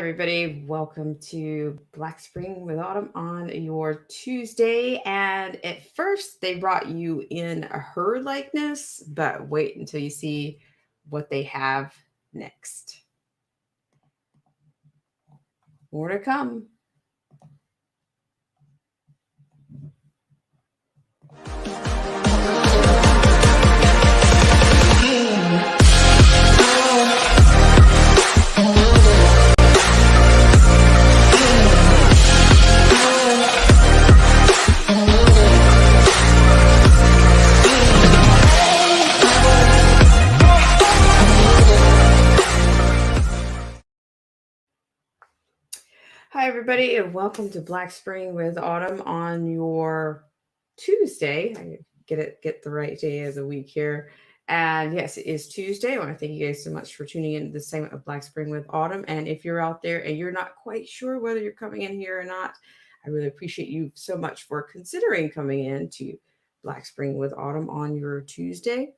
everybody. Welcome to Black Spring with Autumn on your Tuesday. And at first, they brought you in a her likeness, but wait until you see what they have next. More to come. Hi, everybody, and welcome to Black Spring with Autumn on your Tuesday. I get the right day of the week here. And yes, it is Tuesday. I want to thank you guys so much for tuning in to this segment of Black Spring with Autumn. And if you're out there and you're not quite sure whether you're coming in here or not, I really appreciate you so much for considering coming in to Black Spring with Autumn on your Tuesday.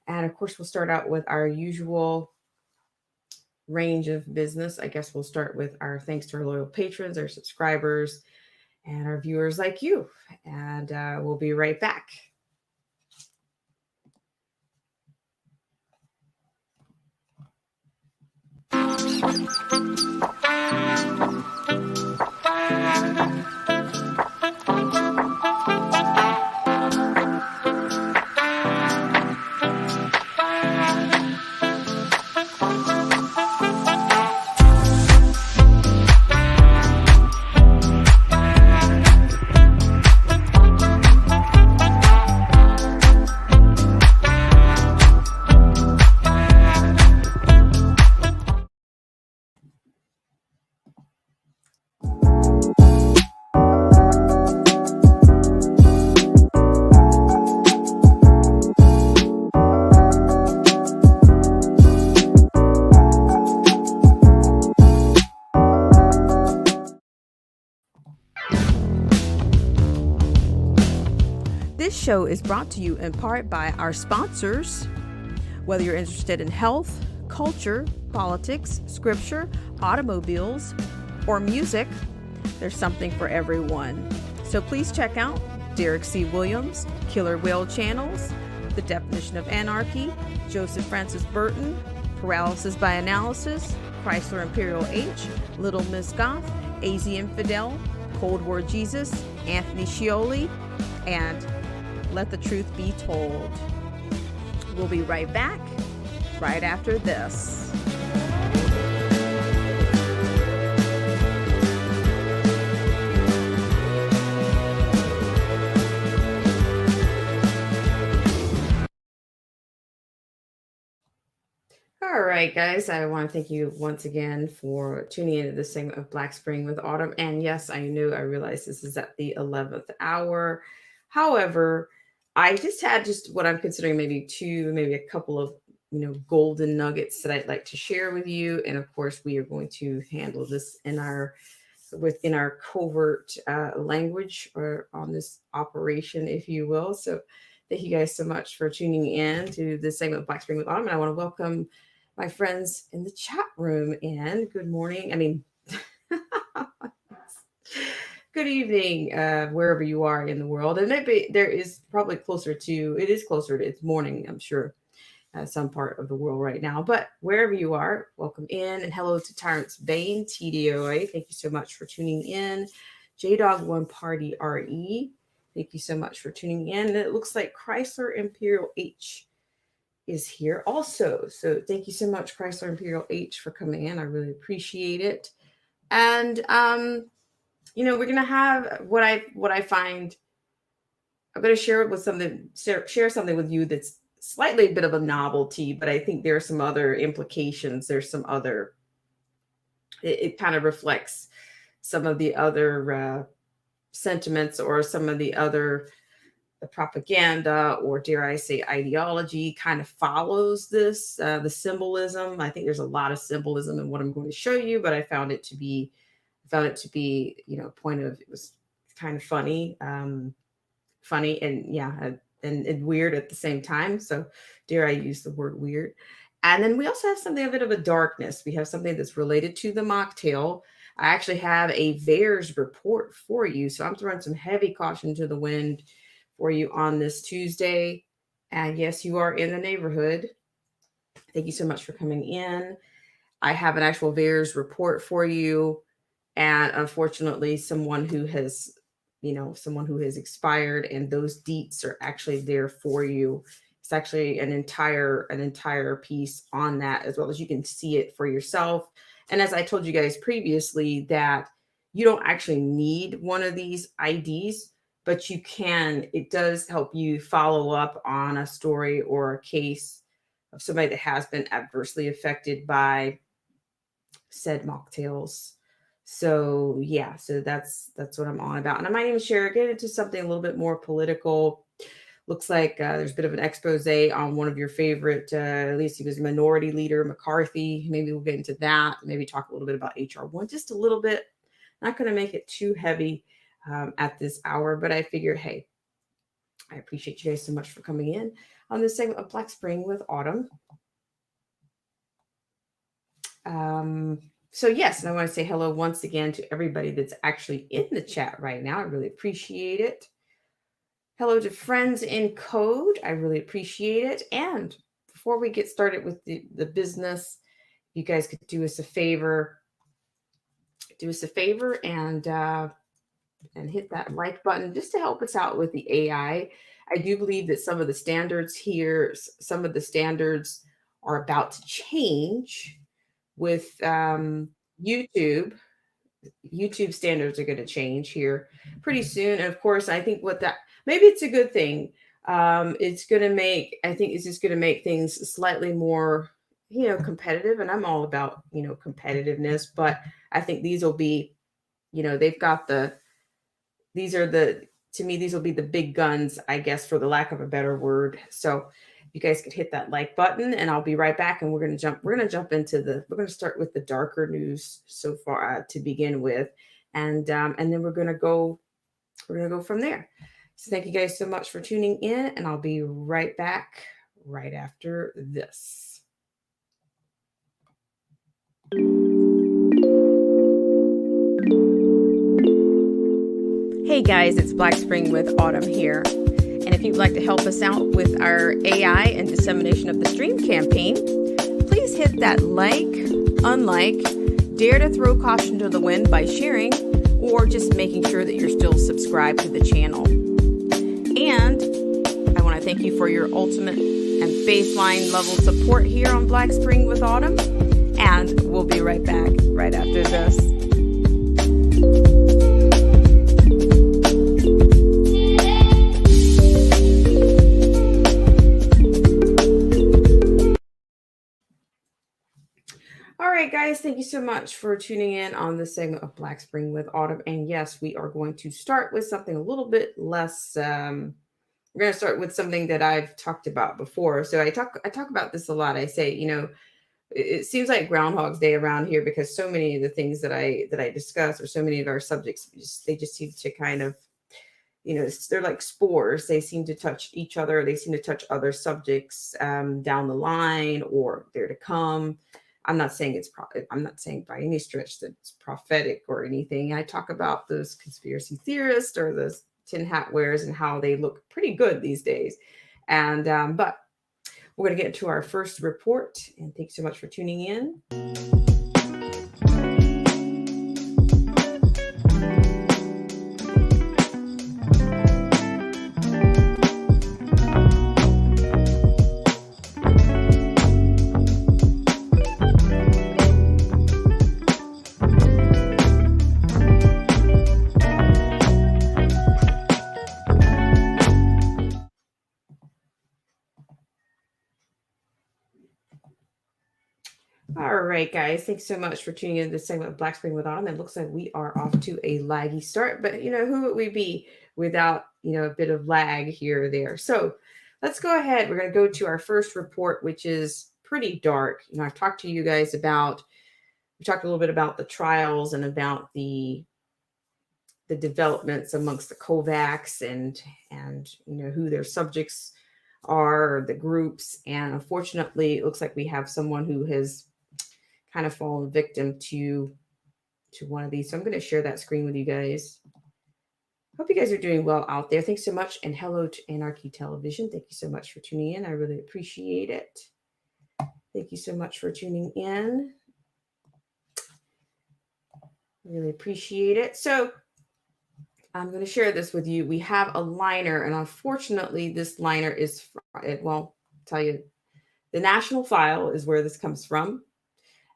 And of course, we'll start out with our usual range of business. I guess we'll start with our thanks to our loyal patrons, our subscribers, and our viewers like you. And we'll be right back. This show is brought to you in part by our sponsors. Whether you're interested in health, culture, politics, scripture, automobiles, or music, there's something for everyone. So please check out Derek C. Williams, Killer Whale Channels, The Definition of Anarchy, Joseph Francis Burton, Paralysis by Analysis, Chrysler Imperial H, Little Miss Goth, AZ Infidel, Cold War Jesus, Anthony Scioli, and Let the Truth Be Told. We'll be right back right after this. All right, guys, I want to thank you once again for tuning into this segment of Black Spring with Autumn. And yes, I realize this is at the 11th hour. However, I just had just what I'm considering maybe a couple of golden nuggets that I'd like to share with you. And of course, we are going to handle this within our covert language or on this operation, if you will. So thank you guys so much for tuning in to this segment of Black Spring with Autumn. And I want to welcome my friends in the chat room and good morning. I mean, good evening, wherever you are in the world. And maybe there is probably closer to, it's morning, I'm sure, some part of the world right now. But wherever you are, welcome in. And hello to Terrence Bain, TDOA. Thank you so much for tuning in. JDog One Party RE. Thank you so much for tuning in. And it looks like Chrysler Imperial H is here also. So thank you so much, Chrysler Imperial H, for coming in. I really appreciate it. And we're gonna have what I find. I'm gonna share something with you that's slightly a bit of a novelty, but I think there are some other implications. There's some other. It kind of reflects some of the other sentiments or some of the other the propaganda, or dare I say ideology, kind of follows this, the symbolism. I think there's a lot of symbolism in what I'm going to show you, but I found it to be, it was kind of funny, funny and yeah, and weird at the same time. So dare I use the word weird. And then we also have something a bit of a darkness. We have something that's related to the mocktail. I actually have a VAERS report for you. So I'm throwing some heavy caution to the wind for you on this Tuesday. And yes, you are in the neighborhood. Thank you so much for coming in. I have an actual VAERS report for you. And unfortunately, someone who has expired, and those deets are actually there for you. It's actually an entire piece on that, as well as you can see it for yourself. And as I told you guys previously, that you don't actually need one of these IDs, but it does help you follow up on a story or a case of somebody that has been adversely affected by said mocktails. So yeah, so that's what I'm on about. And my name is Sherry. Get into something a little bit more political. Looks like there's a bit of an expose on one of your favorite, at least he was minority leader, McCarthy. Maybe we'll get into that. Maybe talk a little bit about HR1, just a little bit. Not going to make it too heavy at this hour, but I figure, hey, I appreciate you guys so much for coming in on this segment of Black Spring with Autumn. So yes, and I want to say hello once again to everybody that's actually in the chat right now. I really appreciate it. Hello to friends in code. I really appreciate it. And before we get started with the business, you guys could do us a favor. And hit that like button just to help us out with the AI. I do believe that some of the standards are about to change with YouTube. YouTube standards are going to change here pretty soon. And of course, I think maybe it's a good thing. It's just going to make things slightly more, competitive. And I'm all about, competitiveness, but I think these will be, these will be the big guns, I guess, for the lack of a better word. So you guys could hit that like button, and I'll be right back. And we're going to start with the darker news so far to begin with. And then we're going to go from there. So thank you guys so much for tuning in, and I'll be right back right after this. Hey guys, it's Black Spring with Autumn here. And if you'd like to help us out with our AI and dissemination of the stream campaign, please hit that like, unlike, dare to throw caution to the wind by sharing, or just making sure that you're still subscribed to the channel. And I want to thank you for your ultimate and baseline level support here on Black Spring with Autumn. And we'll be right back right after this. All right, guys, thank you so much for tuning in on this segment of Black Spring with Autumn. And yes, we are going to start with something a little bit less. We're going to start with something that I've talked about before. So I talk about this a lot. I say, it seems like Groundhog's Day around here, because so many of the things that I discuss, or so many of our subjects, they just seem to kind of, they're like spores. They seem to touch each other. They seem to touch other subjects down the line, or they're to come. I'm not saying by any stretch that it's prophetic or anything. I talk about those conspiracy theorists or those tin hat wearers and how they look pretty good these days. And but we're going to get into our first report. And thanks so much for tuning in. All right, guys, thanks so much for tuning in to this segment of Black Spring with Autumn. It looks like we are off to a laggy start, but who would we be without a bit of lag here or there? So let's go ahead. We're going to go to our first report, which is pretty dark. I've talked to you guys we talked a little bit about the trials and about the developments amongst the COVAX and who their subjects are, the groups. And unfortunately, it looks like we have someone who has kind of fallen victim to one of these. So I'm going to share that screen with you guys. Hope you guys are doing well out there. Thanks so much. And hello to Anarchy Television. Thank you so much for tuning in. I really appreciate it. Thank you so much for tuning in. Really appreciate it. So I'm going to share this with you. We have a liner, and unfortunately, this liner is, well, I'll tell you, the national file is where this comes from.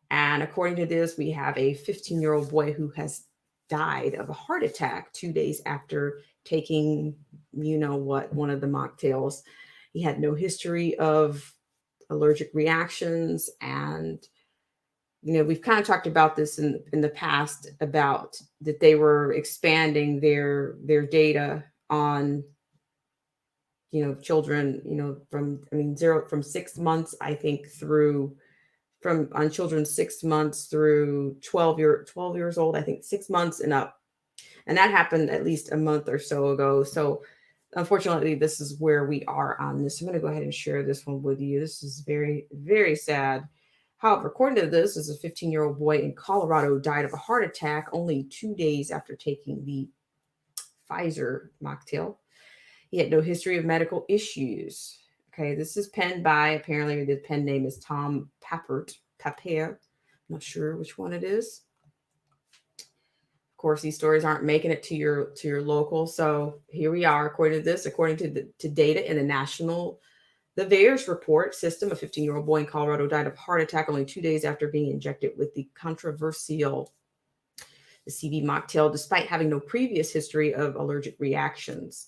And according to this, we have a 15-year-old boy who has died of a heart attack 2 days after taking, you know what, one of the mocktails. He had no history of allergic reactions. And, you know, we've kind of talked about this in the past about that they were expanding their data on, you know, children, you know, from 6 months, I think, through from on children 6 months through 12 years old, I think 6 months and up. And that happened at least a month or so ago. So unfortunately, this is where we are on this. I'm going to go ahead and share this one with you. This is very, very sad. However, according to this, a 15-year-old boy in Colorado died of a heart attack only 2 days after taking the Pfizer mocktail. He had no history of medical issues. Okay, this is penned by, apparently the pen name is Tom Papert. I'm not sure which one it is. Of course, these stories aren't making it to your local. So here we are, according to this, according to data in the VAERS report system, a 15-year-old boy in Colorado died of heart attack only 2 days after being injected with the controversial CV mocktail, despite having no previous history of allergic reactions.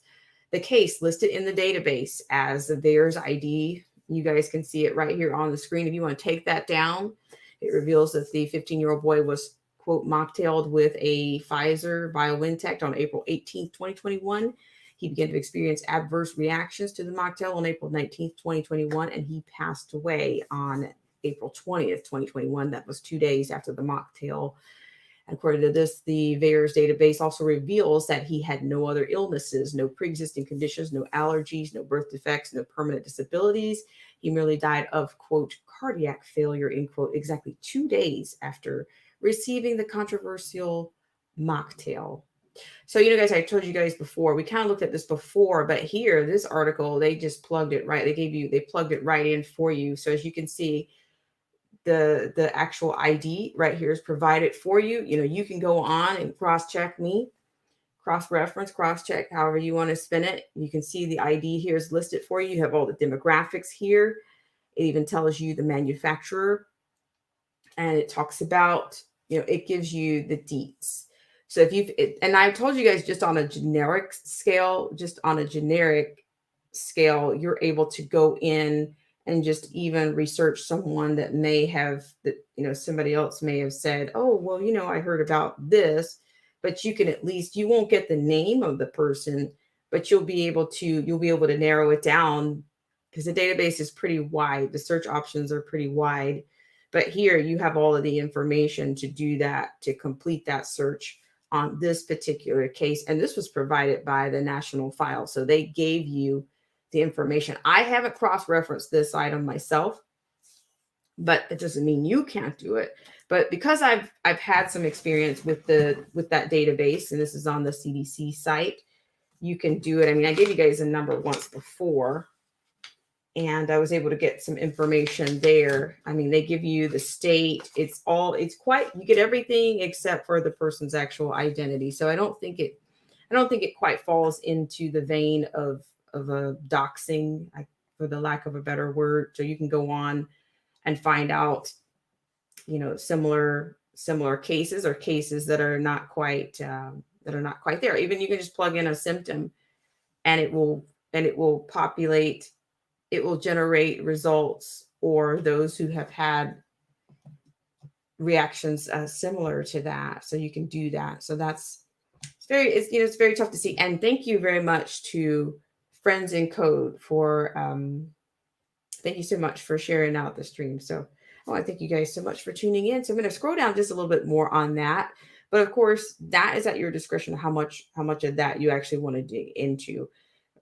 The case listed in the database as the VAERS ID, you guys can see it right here on the screen. If you want to take that down, it reveals that the 15-year-old boy was, quote, mocktailed with a Pfizer BioNTech on April 18th, 2021. He began to experience adverse reactions to the mocktail on April 19th, 2021, and he passed away on April 20th, 2021. That was 2 days after the mocktail. According to this, the VAERS database also reveals that he had no other illnesses, no pre-existing conditions, no allergies, no birth defects, no permanent disabilities. He merely died of, quote, cardiac failure, end quote, exactly 2 days after receiving the controversial mocktail. So, you know, guys, I told you guys before, we kind of looked at this before, but here, this article, they just plugged it right. They plugged it right in for you. So as you can see, the actual ID right here is provided for you. You know, you can go on and cross-check me, cross-reference, cross-check, however you want to spin it. You can see the ID here is listed for you. You have all the demographics here. It even tells you the manufacturer, and it talks about, you know, it gives you the deets. So and I told you guys just on a generic scale, you're able to go in and just even research someone that may have, that, you know, somebody else may have said, oh, well, you know, I heard about this, but you can at least, you won't get the name of the person, but you'll be able to narrow it down because the database is pretty wide. The search options are pretty wide, but here you have all of the information to do that, to complete that search on this particular case. And this was provided by the national file. So they gave you the information. I haven't cross-referenced this item myself, but it doesn't mean you can't do it. But because I've had some experience with that database, and this is on the CDC site, you can do it. I mean, I gave you guys a number once before, and I was able to get some information there. I mean, they give you the state. You get everything except for the person's actual identity. So I don't think it quite falls into the vein of a doxing, for the lack of a better word. So you can go on and find out, you know, similar cases or cases that are not quite there. Even you can just plug in a symptom, and it will populate. It will generate results or those who have had reactions similar to that. So you can do that. So it's very tough to see. And thank you very much to Friends in Code for thank you so much for sharing out the stream. So I want to thank you guys so much for tuning in. So I'm going to scroll down just a little bit more on that. But of course, that is at your discretion how much of that you actually want to dig into.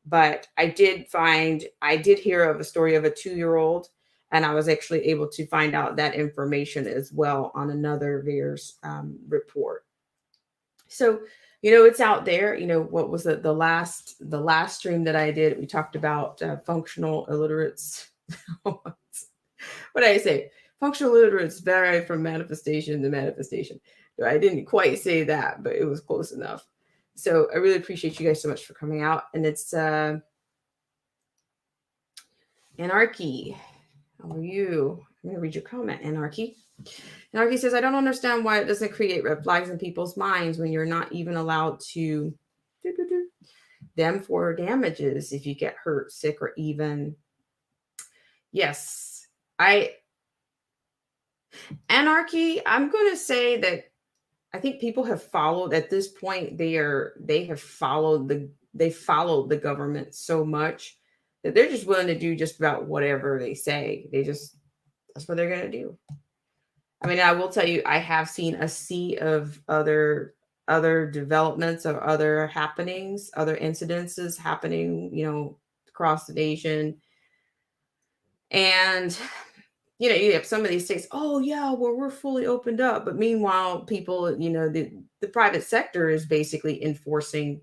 But I did hear of a story of a 2-year-old, and I was actually able to find out that information as well on another VAERS report. So, it's out there. What was the last stream that I did? We talked about functional illiterates. What did I say? Functional illiterates vary from manifestation to manifestation. I didn't quite say that, but it was close enough. So I really appreciate you guys so much for coming out. And it's Anarchy. How are you? I'm going to read your comment, Anarchy. Anarchy says, I don't understand why it doesn't create red flags in people's minds when you're not even allowed to them for damages if you get hurt, sick, or even. Yes. Anarchy, I'm going to say that I think people have followed at this point. They have followed the government so much that they're just willing to do just about whatever they say. That's what they're going to do. I mean, I will tell you, I have seen a sea of other developments of other happenings, other incidences happening, across the nation. And you have some of these states, oh yeah, well, we're fully opened up. But meanwhile, people, the private sector is basically enforcing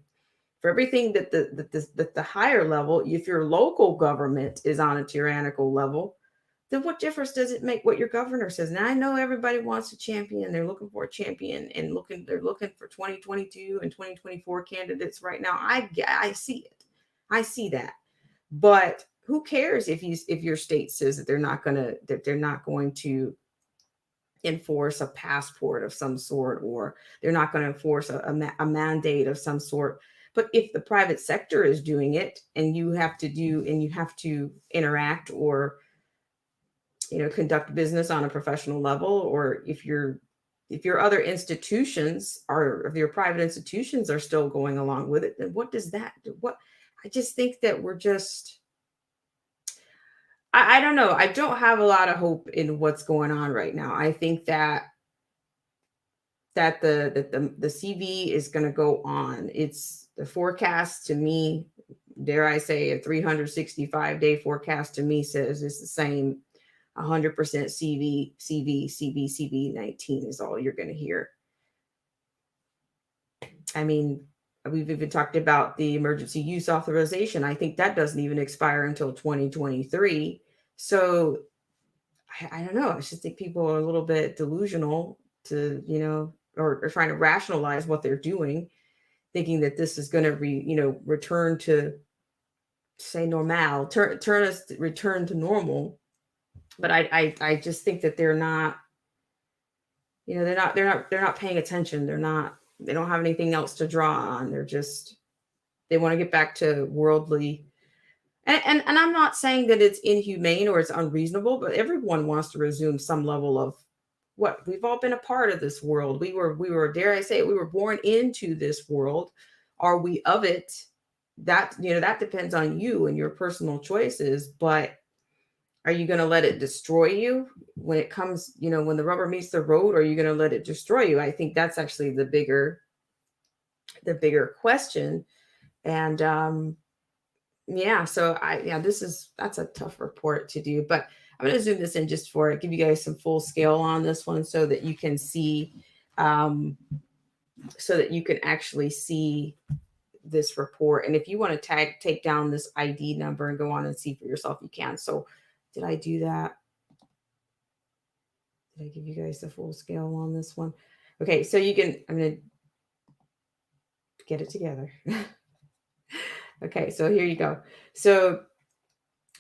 for everything that the higher level. If your local government is on a tyrannical level, then what difference does it make what your governor says? Now I know everybody wants a champion. They're looking for a champion and they're looking for 2022 and 2024 candidates right now. I see it. I see that. But who cares if your state says that they're not going to enforce a passport of some sort, or they're not going to enforce a mandate of some sort. But if the private sector is doing it and you have to interact or conduct business on a professional level, or if your other institutions if your private institutions are still going along with it, then what does that do? I just think that we're just I don't know. I don't have a lot of hope in what's going on right now. I think that the CV is going to go on. It's the forecast to me, dare I say, a 365-day forecast to me says it's the same 100% CV 19 is all you're going to hear. I mean, we've even talked about the emergency use authorization. I think that doesn't even expire until 2023. So I don't know. I just think people are a little bit delusional to, or trying to rationalize what they're doing, thinking that this is going to return to say normal, return to normal. But I just think that they're not, they're not paying attention. They don't have anything else to draw on. They want to get back to worldly. And I'm not saying that it's inhumane or it's unreasonable, but everyone wants to resume some level of what we've all been a part of this world. We were, dare I say it, we were born into this world. Are we of it? That depends on you and your personal choices, but are you going to let it destroy you when it comes, when the rubber meets the road? Or are you going to let it destroy you? I think that's actually the bigger question. And so that's a tough report to do, but I'm going to zoom this in just for give you guys some full scale on this one so that you can see, so that you can actually see this report. And if you want to take down this ID number and go on and see for yourself, you can. So did I do that? Did I give you guys the full scale on this one? Okay, so I'm going to get it together. Okay, so here you go. So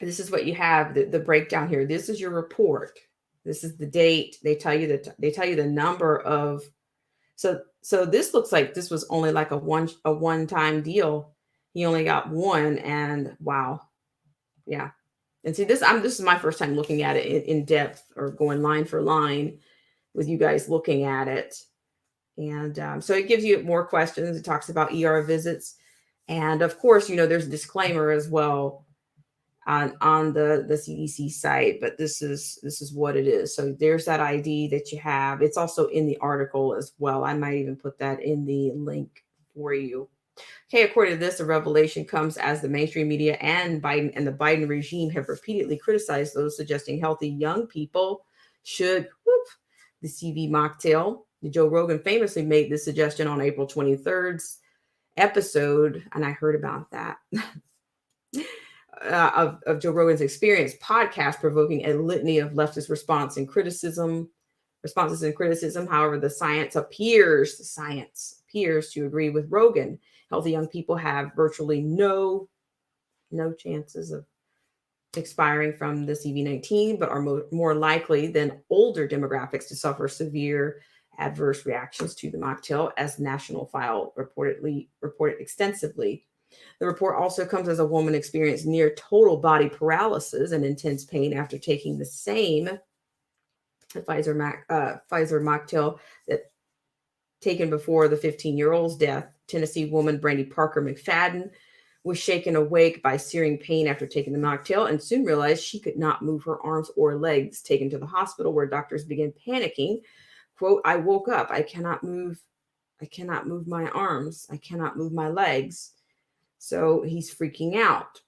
this is what you have, the breakdown here. This is your report. This is the date. They tell you the number of, so this looks like this was only like a one-time deal. He only got one, and wow. Yeah. And see, this is my first time looking at it in depth, or going line for line with you guys looking at it. And so it gives you more questions. It talks about ER visits. And of course, there's a disclaimer as well on the CDC site, but this is what it is. So there's that ID that you have. It's also in the article as well. I might even put that in the link for you. Okay, according to this, the revelation comes as the mainstream media and the Biden regime have repeatedly criticized those suggesting healthy young people should the CV mocktail. Joe Rogan famously made this suggestion on April 23rd's episode, and I heard about that. Of Joe Rogan's Experience podcast, provoking a litany of leftist responses and criticism. However, the science appears to agree with Rogan. Healthy young people have virtually no chances of expiring from the CV-19, but are more likely than older demographics to suffer severe adverse reactions to the mocktail, as National File reported extensively. The report also comes as a woman experienced near total body paralysis and intense pain after taking the same Pfizer mocktail that taken before the 15-year-old's death. Tennessee woman Brandy Parker McFadden was shaken awake by searing pain after taking the mocktail and soon realized she could not move her arms or legs. Taken to the hospital where doctors began panicking. Quote, "I woke up. I cannot move my arms. I cannot move my legs." So he's freaking out.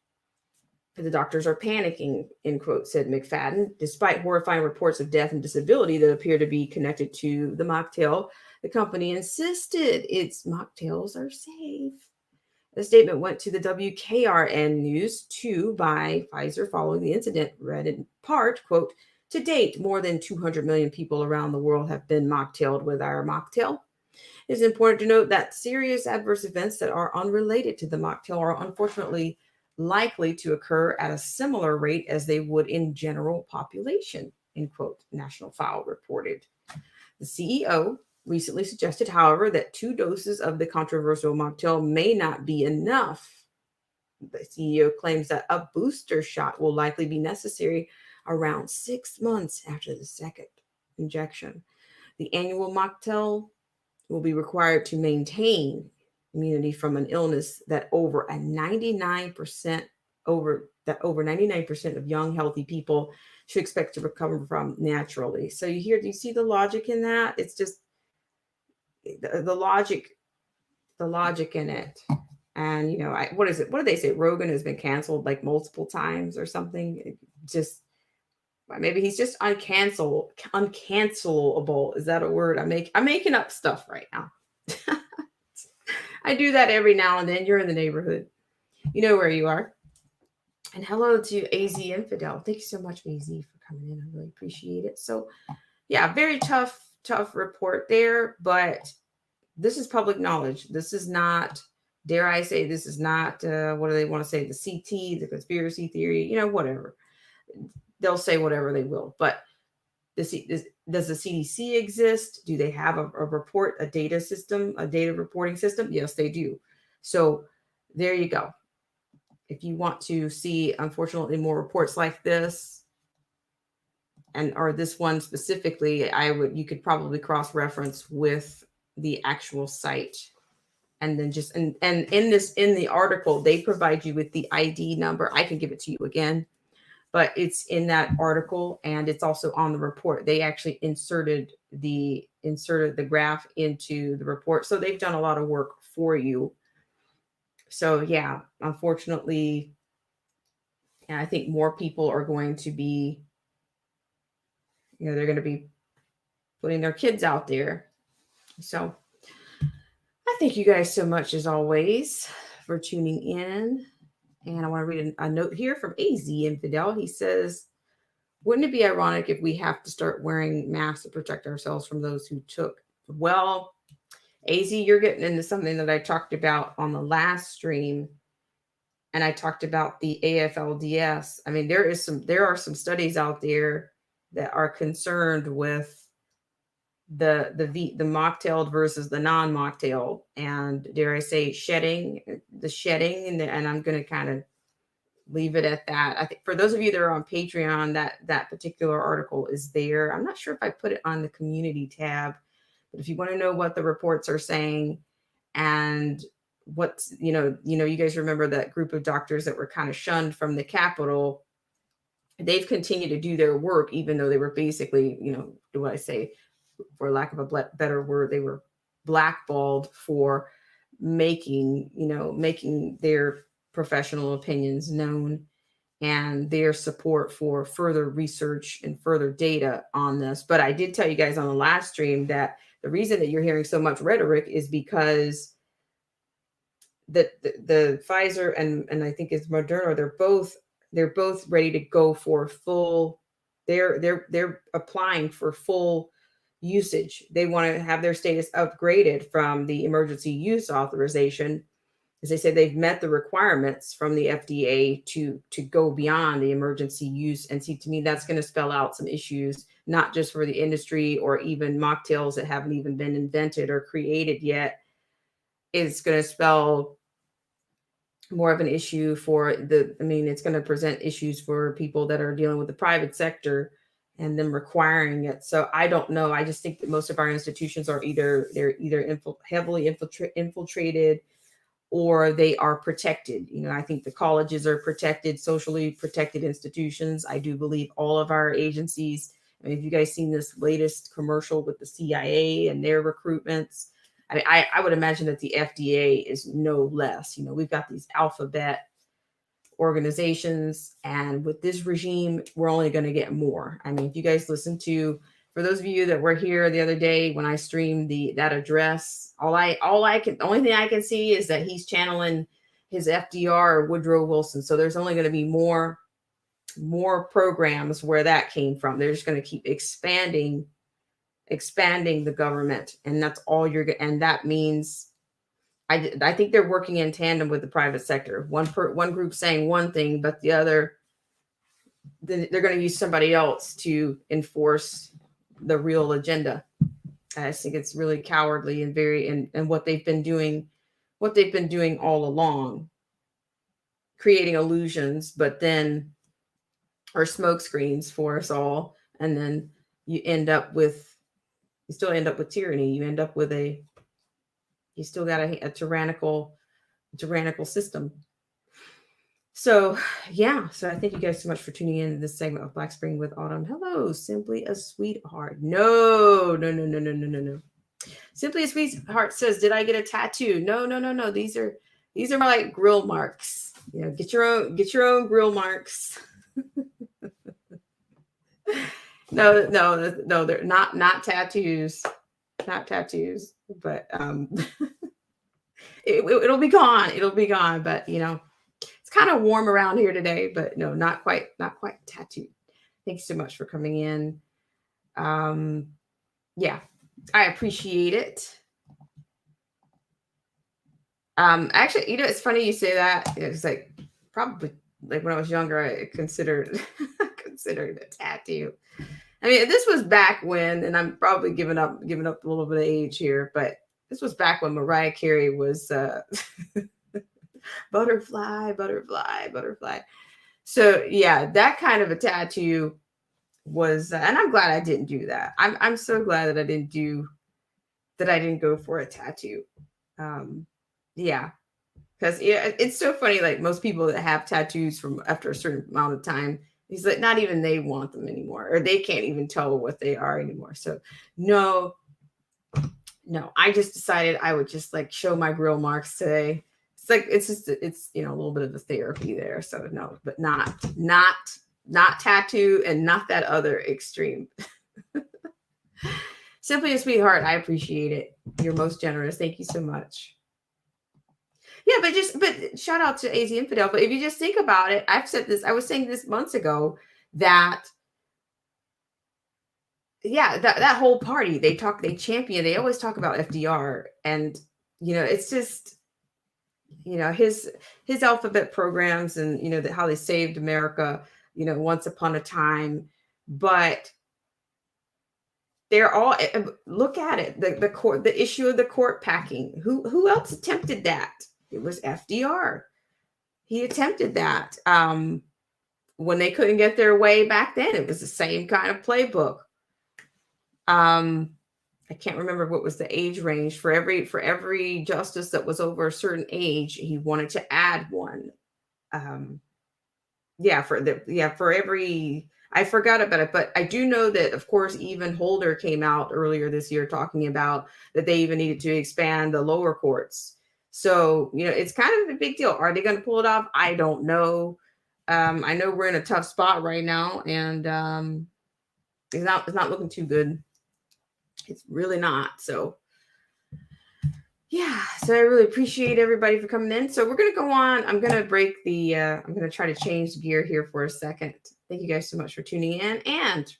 The doctors are panicking, end quote, said McFadden. Despite horrifying reports of death and disability that appear to be connected to the mocktail, the company insisted its mocktails are safe. The statement went to the WKRN News 2 by Pfizer following the incident, read in part, quote, "To date, more than 200 million people around the world have been mocktailed with our mocktail. It is important to note that serious adverse events that are unrelated to the mocktail are unfortunately likely to occur at a similar rate as they would in general population," end quote, National File reported. The CEO recently suggested, however, that 2 doses of the controversial mocktail may not be enough. The CEO claims that a booster shot will likely be necessary around 6 months after the second injection. The annual mocktail will be required to maintain immunity from an illness that over 99% of young healthy people should expect to recover from naturally. So do you see the logic in that? It's just the logic in it. And what is it? What do they say? Rogan has been canceled like multiple times or something. Just maybe he's just uncancelable. Is that a word? I'm making up stuff right now. I do that every now and then. You're in the neighborhood. You know where you are. And hello to AZ Infidel. Thank you so much, AZ, for coming in. I really appreciate it. So, yeah, very tough report there. But this is public knowledge. This is not, dare I say, this is not, what do they want to say? The CT, the conspiracy theory, whatever. They'll say whatever they will. But does the CDC exist? Do they have a data reporting system? Yes, they do. So there you go. If you want to see, unfortunately, more reports like this, or this one specifically, you could probably cross-reference with the actual site. And then in the article, they provide you with the ID number. I can give it to you again, but it's in that article and it's also on the report. They actually inserted the graph into the report. So they've done a lot of work for you. So yeah, unfortunately, I think more people are going to be, they're going to be putting their kids out there. So I thank you guys so much as always for tuning in. And I want to read a note here from AZ Infidel. He says, "Wouldn't it be ironic if we have to start wearing masks to protect ourselves from those who took?" Well, AZ, you're getting into something that I talked about on the last stream. And I talked about the AFLDS. I mean, there are some studies out there that are concerned with the mocktailed versus the non-mocktail, and dare I say shedding, and I'm going to kind of leave it at that. I think for those of you that are on Patreon, that particular article is there. I'm not sure if I put it on the community tab, but if you want to know what the reports are saying and what's, you guys remember that group of doctors that were kind of shunned from the Capitol, they've continued to do their work, even though they were basically, do I say, for lack of a better word, they were blackballed for making their professional opinions known and their support for further research and further data on this. But I did tell you guys on the last stream that the reason that you're hearing so much rhetoric is because the Pfizer and I think it's Moderna, they're both ready to go for full. They're applying for full usage. They want to have their status upgraded from the emergency use authorization. As they say, they've met the requirements from the FDA to go beyond the emergency use. And see, to me, that's going to spell out some issues, not just for the industry or even mocktails that haven't even been invented or created yet. It's going to spell more of an issue for it's going to present issues for people that are dealing with the private sector and them requiring it. So I don't know. I just think that most of our institutions are either heavily infiltrated or they are protected. I think the colleges are protected, socially protected institutions. I do believe all of our agencies. I mean, have you guys seen this latest commercial with the CIA and their recruitments? I mean, I would imagine that the FDA is no less. We've got these alphabet organizations, and with this regime, we're only going to get more. I mean, if you guys listen to, for those of you that were here the other day when I streamed that address, the only thing I can see is that he's channeling his FDR or Woodrow Wilson. So there's only going to be more programs where that came from. They're just going to keep expanding the government, and that's all and that means I think they're working in tandem with the private sector. One group saying one thing, but the other, they're going to use somebody else to enforce the real agenda. I just think it's really cowardly and and what they've been doing all along, creating illusions, but then are smoke screens for us all, and then you still end up with tyranny. You still got a tyrannical system. So yeah, so I thank you guys so much for tuning in to this segment of Black Spring with Autumn. Hello, Simply a Sweetheart. No. Simply a Sweetheart says, did I get a tattoo? No. These are more like grill marks. Get your own grill marks. No, they're not tattoos. Not tattoos, but it'll be gone. It'll be gone, but it's kind of warm around here today, but no, not quite tattooed. Thanks so much for coming in. Yeah, I appreciate it. Actually, it's funny you say that. It's like probably like when I was younger, I considered a tattoo. I mean, this was back when, and I'm probably giving up a little bit of age here, but this was back when Mariah Carey was butterfly. So yeah, that kind of a tattoo was, and I'm glad I didn't do that. I'm so glad that I didn't go for a tattoo. Yeah, because it's so funny. Like most people that have tattoos from after a certain amount of time, he's like, not even they want them anymore, or they can't even tell what they are anymore. So no, I just decided I would just like show my grill marks today. It's like, it's a little bit of a therapy there. So no, but not tattoo and not that other extreme. Simply a Sweetheart. I appreciate it. You're most generous. Thank you so much. Yeah, but shout out to AZ Infidel. But if you just think about it, I was saying this months ago that, yeah, that whole party, they champion, they always talk about FDR, and it's just, his alphabet programs and how they saved America, once upon a time, but they're all, look at it, the issue of the court packing. Who else attempted that? It was FDR. He attempted that. When they couldn't get their way back then, it was the same kind of playbook. I can't remember what was the age range for every justice that was over a certain age. He wanted to add one. For every, I forgot about it, but I do know that, of course, even Holder came out earlier this year talking about that they even needed to expand the lower courts. So, it's kind of a big deal. Are they going to pull it off? I don't know. I know we're in a tough spot right now, and it's not looking too good. It's really not. So, yeah. So I really appreciate everybody for coming in. So we're gonna go on. I'm gonna I'm gonna try to change gear here for a second. Thank you guys so much for tuning in. And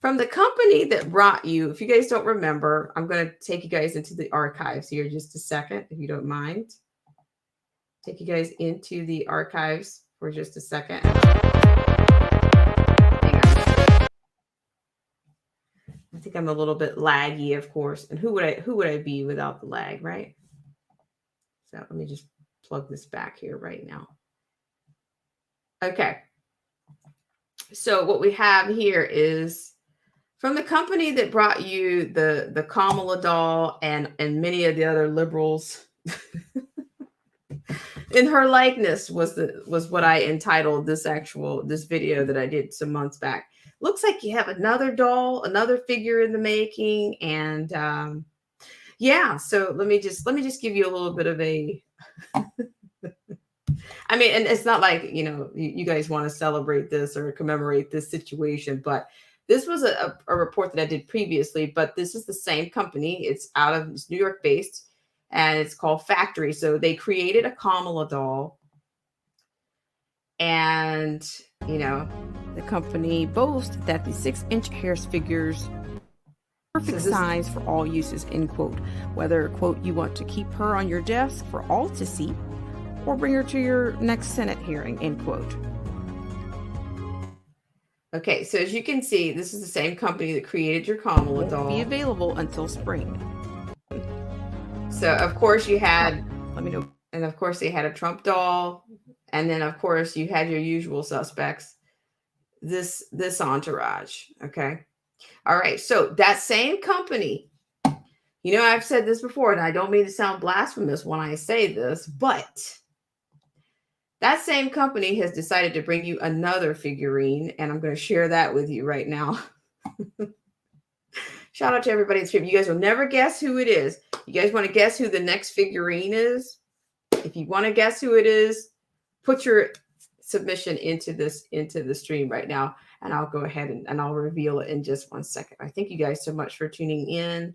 from the company that brought you, if you guys don't remember, I'm gonna take you guys into the archives here just a second, if you don't mind. Take you guys into the archives for just a second. I think I'm a little bit laggy, of course. And who would I be without the lag, right? So let me just plug this back here right now. Okay. So what we have here is from the company that brought you the Kamala doll and many of the other liberals. In her likeness was what I entitled this video that I did some months back. Looks like you have another doll, another figure in the making, and yeah. So let me just give you a little bit of a. I mean, and it's not like you guys want to celebrate this or commemorate this situation, but this was a report that I did previously. But this is the same company. It's New York based, and it's called Factory. So they created a Kamala doll, and the company boasts that the 6-inch hair figures perfect size for all uses, end quote. Whether, quote, you want to keep her on your desk for all to see or bring her to your next Senate hearing, end quote. Okay, so as you can see, this is the same company that created your Kamala doll. Be available until spring. So of course you had, let me know, and of course they had a Trump doll, and then of course you had your usual suspects. This entourage, okay. All right, so that same company, I've said this before, and I don't mean to sound blasphemous when I say this, but that same company has decided to bring you another figurine, and I'm going to share that with you right now. Shout out to everybody in the stream. You guys will never guess who it is. You guys want to guess who the next figurine is? If you want to guess who it is, put your submission into the stream right now, and I'll go ahead and I'll reveal it in just 1 second. I thank you guys so much for tuning in.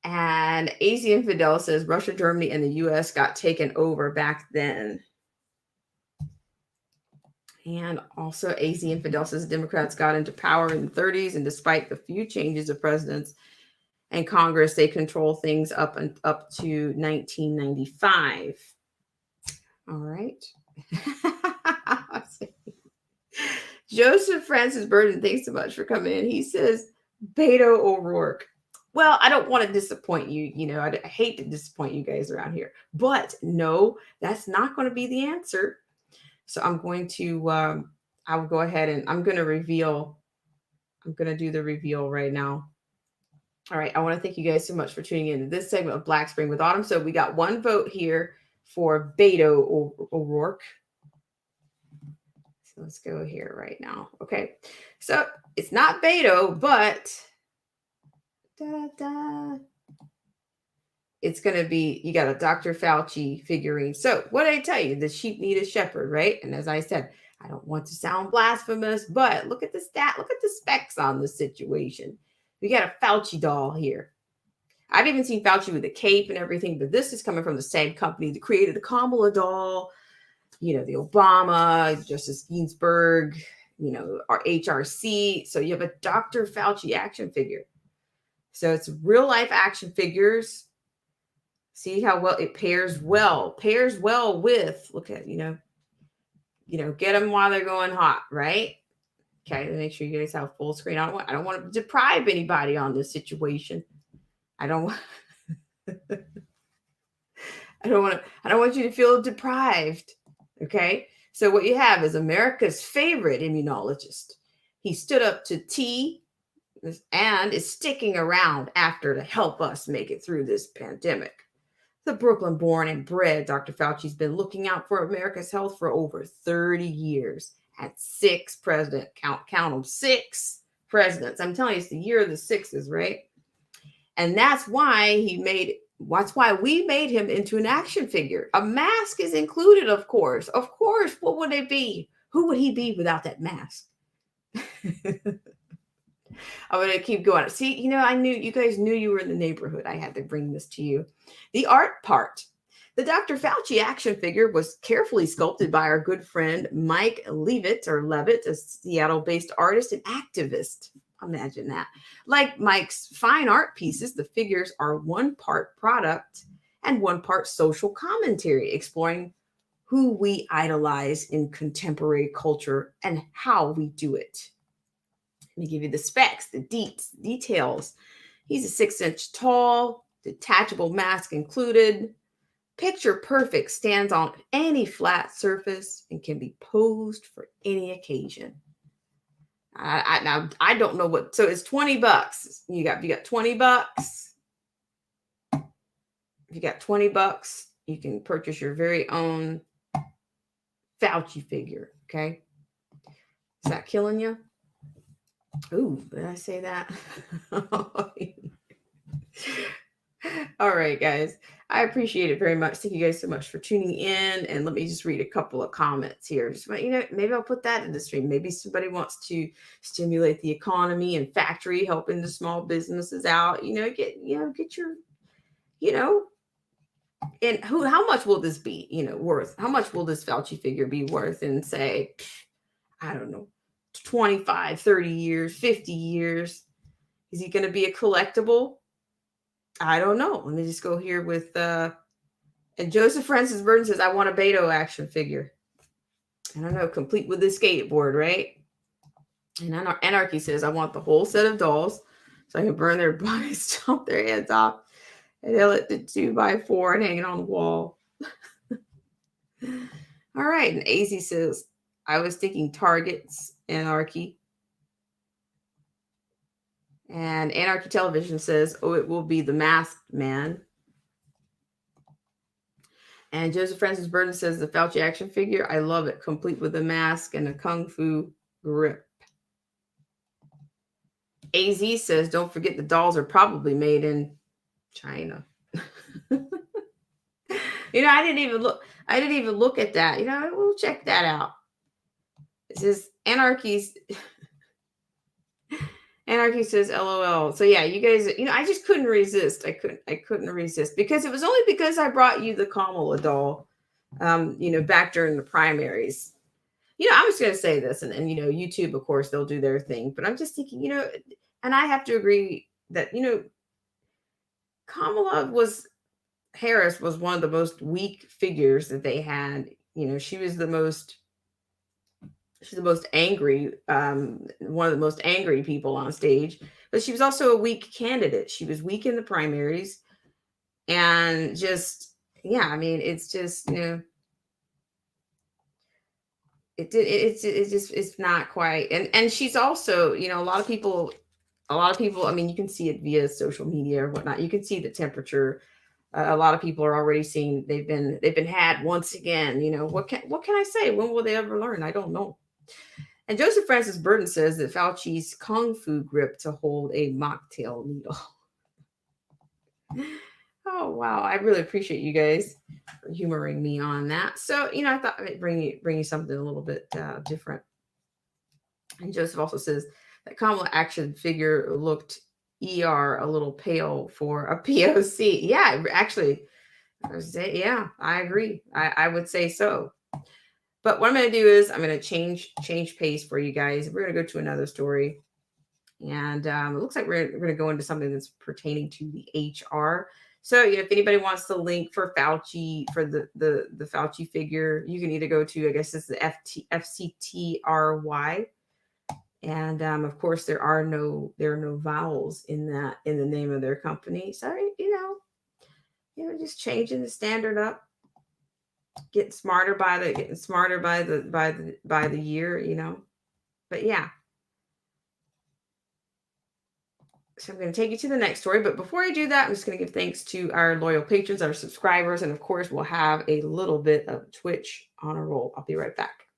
And AZ Infidel says Russia, Germany, and the U.S. got taken over back then. And also AZ Infidel says Democrats got into power in the 30s, and despite the few changes of presidents and Congress, they control things up to 1995. All right. Joseph Francis Burden, thanks so much for coming in. He says Beto O'Rourke. Well, I don't want to disappoint you. I hate to disappoint you guys around here, but no, that's not going to be the answer. So I'm going to, I'll go ahead and I'm going to do the reveal right now. All right. I want to thank you guys so much for tuning in to this segment of Black Spring with Autumn. So we got one vote here for Beto O'Rourke. So let's go here right now. Okay. So it's not Beto, but it's going to be, you got a Dr. Fauci figurine. So what did I tell you? The sheep need a shepherd, right? And as I said, I don't want to sound blasphemous, but look at the specs on the situation. We got a Fauci doll here. I've even seen Fauci with a cape and everything, but this is coming from the same company that created the Kamala doll, the Obama, Justice Ginsburg, our HRC. So you have a Dr. Fauci action figure. So it's real life action figures. See how well it pairs well with, look at, get them while they're going hot, right? Okay, to make sure you guys have full screen. I don't want to deprive anybody on this situation. I don't want you to feel deprived. Okay. So what you have is America's favorite immunologist. He stood up to T and is sticking around after to help us make it through this pandemic. The Brooklyn born and bred Dr. Fauci's been looking out for America's health for over 30 years. Had 6 presidents, count them, 6 presidents. I'm telling you, it's the year of the 6s, right? And that's why he made That's why we made him into an action figure. A mask is included, of course. Of course. What would it be? Who would he be without that mask? I'm going to keep going. See, I knew you guys knew you were in the neighborhood. I had to bring this to you. The art part. The Dr. Fauci action figure was carefully sculpted by our good friend Mike Leavitt, a Seattle-based artist and activist. Imagine that. Like Mike's fine art pieces, the figures are one part product and one part social commentary, exploring who we idolize in contemporary culture and how we do it. Let me give you the specs, the details. He's a 6-inch tall, detachable mask included. Picture perfect, stands on any flat surface and can be posed for any occasion. Now I don't know what, so it's $20. You got $20. If you got $20, you can purchase your very own Fauci figure. Okay. Is that killing you? Ooh, did I say that? All right, guys. I appreciate it very much. Thank you guys so much for tuning in. And let me just read a couple of comments here. Just maybe I'll put that in the stream. Maybe somebody wants to stimulate the economy and factory, helping the small businesses out. Get your, and how much will this be, worth? How much will this Fauci figure be worth in, say, I don't know, 25, 30 years, 50 years? Is he going to be a collectible? I don't know. Let me just go here with, and Joseph Francis Burton says, I want a Beto action figure. I don't know, complete with the skateboard, right? And Anarchy says, I want the whole set of dolls so I can burn their bodies, chop their heads off, and nail it to 2x4 and hang it on the wall. All right. And AZ says, I was thinking Targets, Anarchy. And Anarchy Television says, oh, it will be the Masked Man. And Joseph Francis Burton says, the Fauci action figure, I love it, complete with a mask and a kung fu grip. AZ says, don't forget the dolls are probably made in China. I didn't even look at that. We'll check that out. It says Anarchy says LOL. So yeah, you guys, I just couldn't resist. I couldn't resist because it was only because I brought you the Kamala doll, back during the primaries. I'm just going to say this and YouTube, of course, they'll do their thing, but I'm just thinking, and I have to agree that, Kamala Harris was one of the most weak figures that they had. She's the most angry, one of the most angry people on stage, but she was also a weak candidate. She was weak in the primaries and just, it's just, it's not quite. And she's also, a lot of people, you can see it via social media or whatnot. You can see the temperature. A lot of people are already seeing they've been had once again. What can I say? When will they ever learn? I don't know. And Joseph Francis Burton says that Fauci's kung fu grip to hold a mocktail needle. Oh wow! I really appreciate you guys for humoring me on that. So I thought I'd bring you something a little bit different. And Joseph also says that Kamala action figure looked a little pale for a POC. Yeah, actually, yeah, I agree. I would say so. But what I'm going to do is I'm going to change pace for you guys. We're going to go to another story. And it looks like we're going to go into something that's pertaining to the HR. So if anybody wants the link for Fauci, for the Fauci figure, you can either go to, I guess it's the FCTRY. And of course, there are no vowels in the name of their company. So just changing the standard up, getting smarter by the year, But yeah. So I'm going to take you to the next story. But before I do that, I'm just going to give thanks to our loyal patrons, our subscribers, and of course, we'll have a little bit of Twitch on a roll. I'll be right back.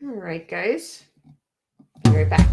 All right, guys. Be right back.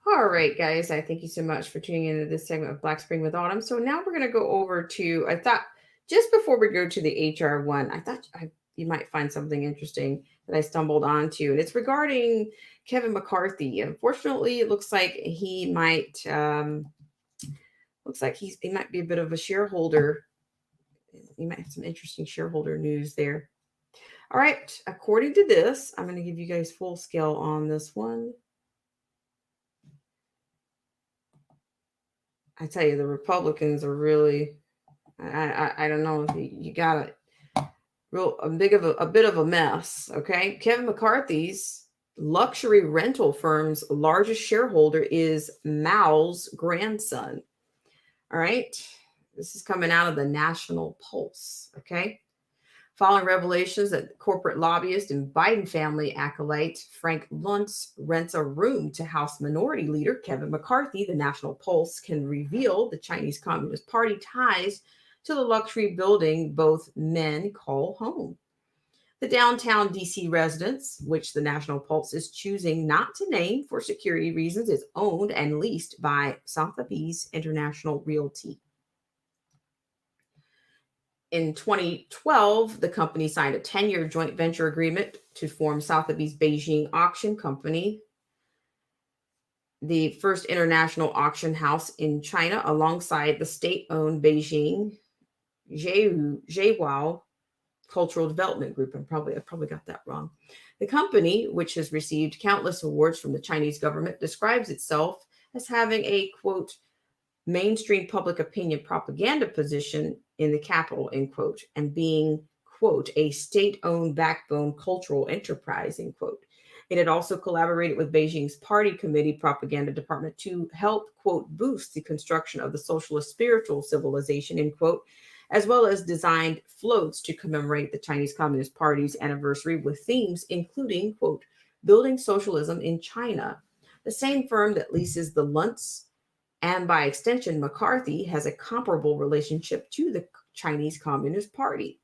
All right, guys. I thank you so much for tuning into this segment of Black Spring with Autumn. So now we're going to go over to, I thought, just before we go to the HR one, I thought you might find something interesting that I stumbled onto, and it's regarding Kevin McCarthy. Unfortunately, it looks like he might, he might be a bit of a shareholder. You might have some interesting shareholder news there. All right. According to this, I'm going to give you guys full scale on this one. I tell you, the Republicans are really, I don't know if you got a bit of a mess. Okay. Kevin McCarthy's luxury rental firm's largest shareholder is Mao's grandson. All right. This is coming out of the National Pulse. Okay. Following revelations that corporate lobbyist and Biden family acolyte Frank Luntz rents a room to House Minority Leader Kevin McCarthy, the National Pulse can reveal the Chinese Communist Party ties to the luxury building both men call home. The downtown DC residence, which the National Pulse is choosing not to name for security reasons, is owned and leased by Sotheby's International Realty. In 2012, the company signed a 10-year joint venture agreement to form Sotheby's Beijing Auction Company, the first international auction house in China, alongside the state-owned Beijing Zhehuao Cultural Development Group. I probably got that wrong. The company, which has received countless awards from the Chinese government, describes itself as having a, quote, mainstream public opinion propaganda position in the capital, end quote, and being, quote, a state-owned backbone cultural enterprise, end quote. It had also collaborated with Beijing's Party Committee propaganda department to help, quote, boost the construction of the socialist spiritual civilization, end quote, as well as designed floats to commemorate the Chinese Communist Party's anniversary with themes including, quote, building socialism in China. The same firm that leases the Luntz and by extension, McCarthy has a comparable relationship to the Chinese Communist Party.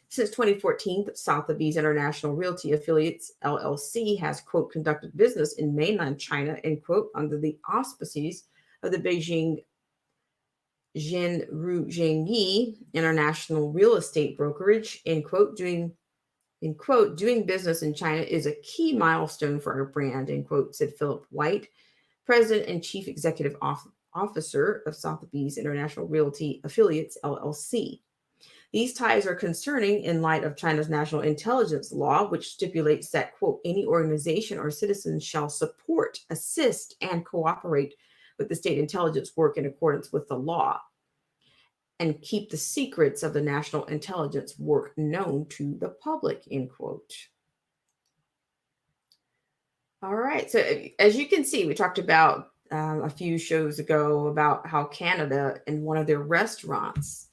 Since 2014, Sotheby's International Realty Affiliates, LLC, has, quote, conducted business in mainland China, end quote, under the auspices of the Beijing Zhenru Zhengyi International Real Estate Brokerage, end quote, doing business in China is a key milestone for our brand, end quote, said Philip White, President and Chief Executive Officer of Sotheby's International Realty Affiliates, LLC. These ties are concerning in light of China's national intelligence law, which stipulates that, quote, any organization or citizen shall support, assist, and cooperate with the state intelligence work in accordance with the law and keep the secrets of the national intelligence work known to the public, end quote. All right. So as you can see, we talked about a few shows ago about how Canada and one of their restaurants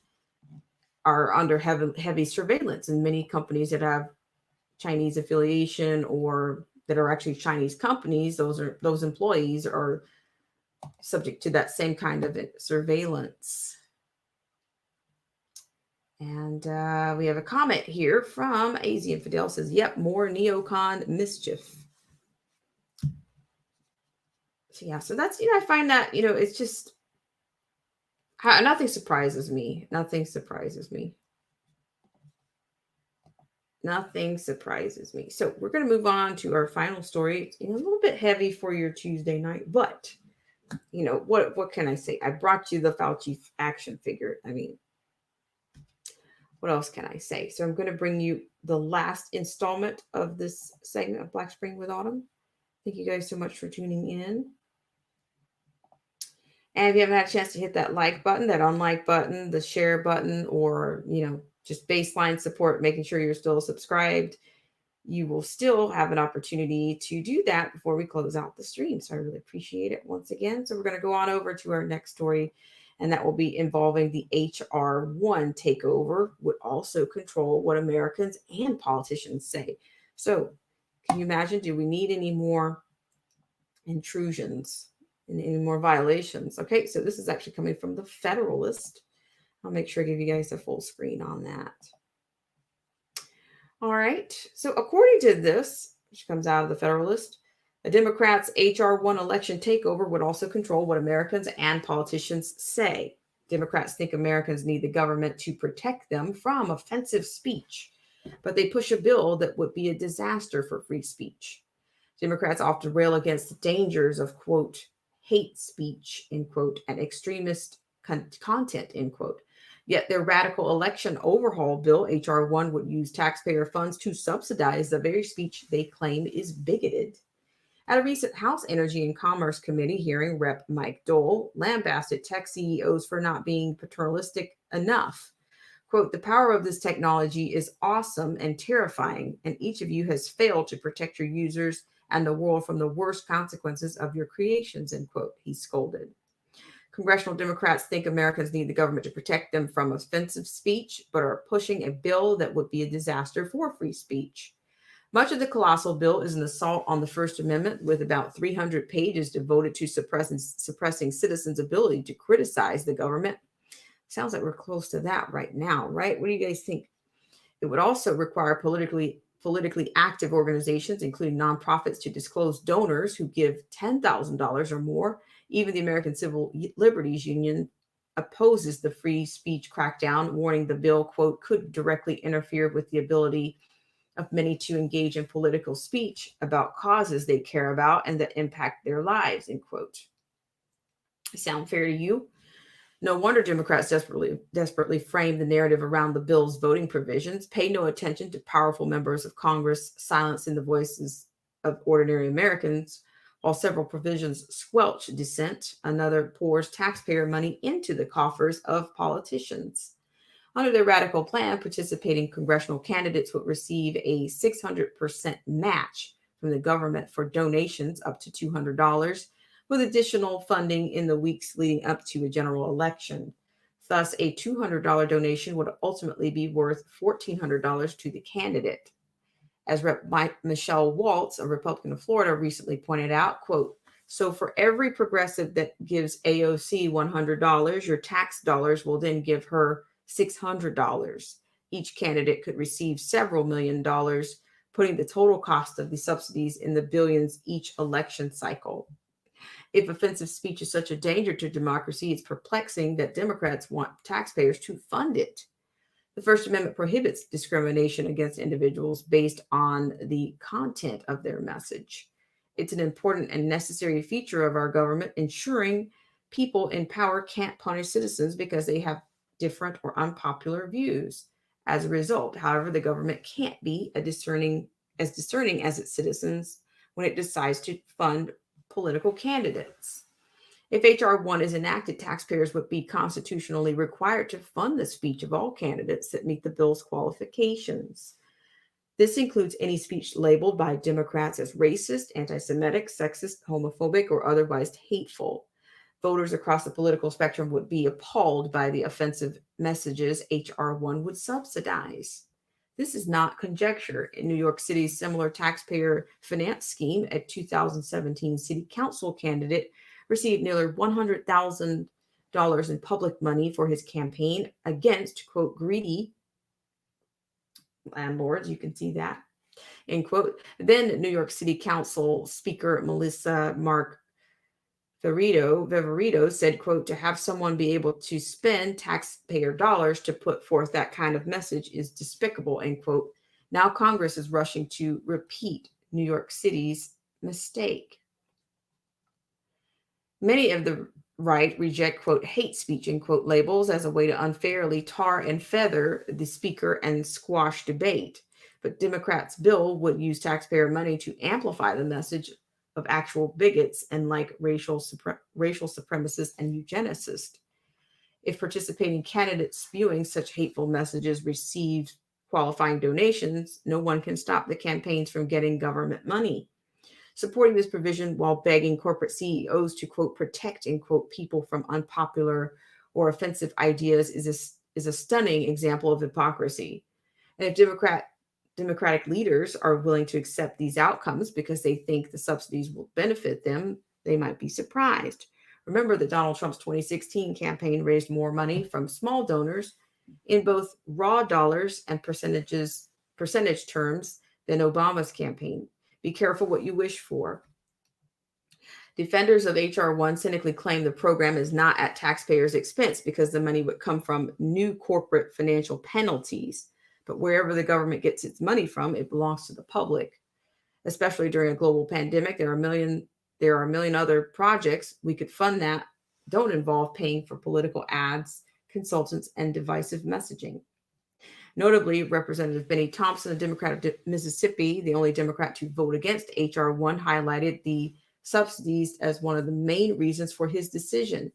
are under heavy surveillance, and many companies that have Chinese affiliation or that are actually Chinese companies, those employees are subject to that same kind of surveillance. And we have a comment here from AZ Infidel says, yep, more neocon mischief. So yeah, so that's, I find that, it's just, Nothing surprises me. Nothing surprises me. Nothing surprises me. So we're going to move on to our final story. It's a little bit heavy for your Tuesday night, but what can I say? I brought you the Fauci action figure. I mean, what else can I say? So I'm going to bring you the last installment of this segment of Black Spring with Autumn. Thank you guys so much for tuning in. And if you haven't had a chance to hit that like button, that unlike button, the share button, or, just baseline support, making sure you're still subscribed, you will still have an opportunity to do that before we close out the stream. So I really appreciate it once again. So we're going to go on over to our next story, and that will be involving the HR1 takeover would also control what Americans and politicians say. So can you imagine, do we need any more intrusions and any more violations? Okay, so this is actually coming from the Federalist. I'll make sure I give you guys a full screen on that. All right. So according to this, which comes out of the Federalist, a Democrats' HR1 election takeover would also control what Americans and politicians say. Democrats think Americans need the government to protect them from offensive speech, but they push a bill that would be a disaster for free speech. Democrats often rail against the dangers of, quote, hate speech, end quote, and extremist content, end quote. Yet their radical election overhaul bill, HR1, would use taxpayer funds to subsidize the very speech they claim is bigoted. At a recent House Energy and Commerce Committee hearing, Rep. Mike Dole lambasted tech CEOs for not being paternalistic enough. Quote, the power of this technology is awesome and terrifying, and each of you has failed to protect your users and the world from the worst consequences of your creations, end quote, he scolded. Congressional Democrats think Americans need the government to protect them from offensive speech, but are pushing a bill that would be a disaster for free speech. Much of the colossal bill is an assault on the First Amendment, with about 300 pages devoted to suppressing citizens' ability to criticize the government. Sounds like we're close to that right now, right? What do you guys think? It would also require politically active organizations, including nonprofits, to disclose donors who give $10,000 or more. Even the American Civil Liberties Union opposes the free speech crackdown, warning the bill, quote, could directly interfere with the ability of many to engage in political speech about causes they care about and that impact their lives, end quote. Sound fair to you? No wonder Democrats desperately frame the narrative around the bill's voting provisions, pay no attention to powerful members of Congress silencing the voices of ordinary Americans, while several provisions squelch dissent. Another pours taxpayer money into the coffers of politicians. Under their radical plan, participating congressional candidates would receive a 600% match from the government for donations up to $200, with additional funding in the weeks leading up to a general election. Thus, a $200 donation would ultimately be worth $1,400 to the candidate. As Rep. Michelle Waltz, a Republican of Florida, recently pointed out, quote, so for every progressive that gives AOC $100, your tax dollars will then give her $600. Each candidate could receive several $1,000,000, putting the total cost of the subsidies in the billions each election cycle. If offensive speech is such a danger to democracy, it's perplexing that Democrats want taxpayers to fund it. The First Amendment prohibits discrimination against individuals based on the content of their message. It's an important and necessary feature of our government, ensuring people in power can't punish citizens because they have different or unpopular views. As a result, however, the government can't be as discerning as its citizens when it decides to fund political candidates. If HR1 is enacted, taxpayers would be constitutionally required to fund the speech of all candidates that meet the bill's qualifications. This includes any speech labeled by Democrats as racist, anti-Semitic, sexist, homophobic, or otherwise hateful. Voters across the political spectrum would be appalled by the offensive messages HR1 would subsidize. This is not conjecture. In New York City's similar taxpayer finance scheme, a 2017 city council candidate received nearly $100,000 in public money for his campaign against, quote, greedy landlords. You can see that, end quote. Then New York City Council Speaker Melissa Mark Viverito said, quote, to have someone be able to spend taxpayer dollars to put forth that kind of message is despicable, end quote. Now Congress is rushing to repeat New York City's mistake. Many of the right reject, quote, hate speech, end quote, labels as a way to unfairly tar and feather the speaker and squash debate. But Democrats' bill would use taxpayer money to amplify the message of actual bigots and like racial supremacists and eugenicists. If participating candidates spewing such hateful messages receive qualifying donations, no one can stop the campaigns from getting government money. Supporting this provision while begging corporate CEOs to, quote, protect, end quote, people from unpopular or offensive ideas is a stunning example of hypocrisy. And if Democratic leaders are willing to accept these outcomes because they think the subsidies will benefit them, they might be surprised. Remember that Donald Trump's 2016 campaign raised more money from small donors in both raw dollars and percentage terms than Obama's campaign. Be careful what you wish for. Defenders of H.R. 1 cynically claim the program is not at taxpayers' expense because the money would come from new corporate financial penalties. But wherever the government gets its money from, it belongs to the public. Especially during a global pandemic, there are a million other projects we could fund that don't involve paying for political ads, consultants, and divisive messaging. Notably, Representative Benny Thompson, a Democrat of Mississippi, the only Democrat to vote against H.R. 1, highlighted the subsidies as one of the main reasons for his decision.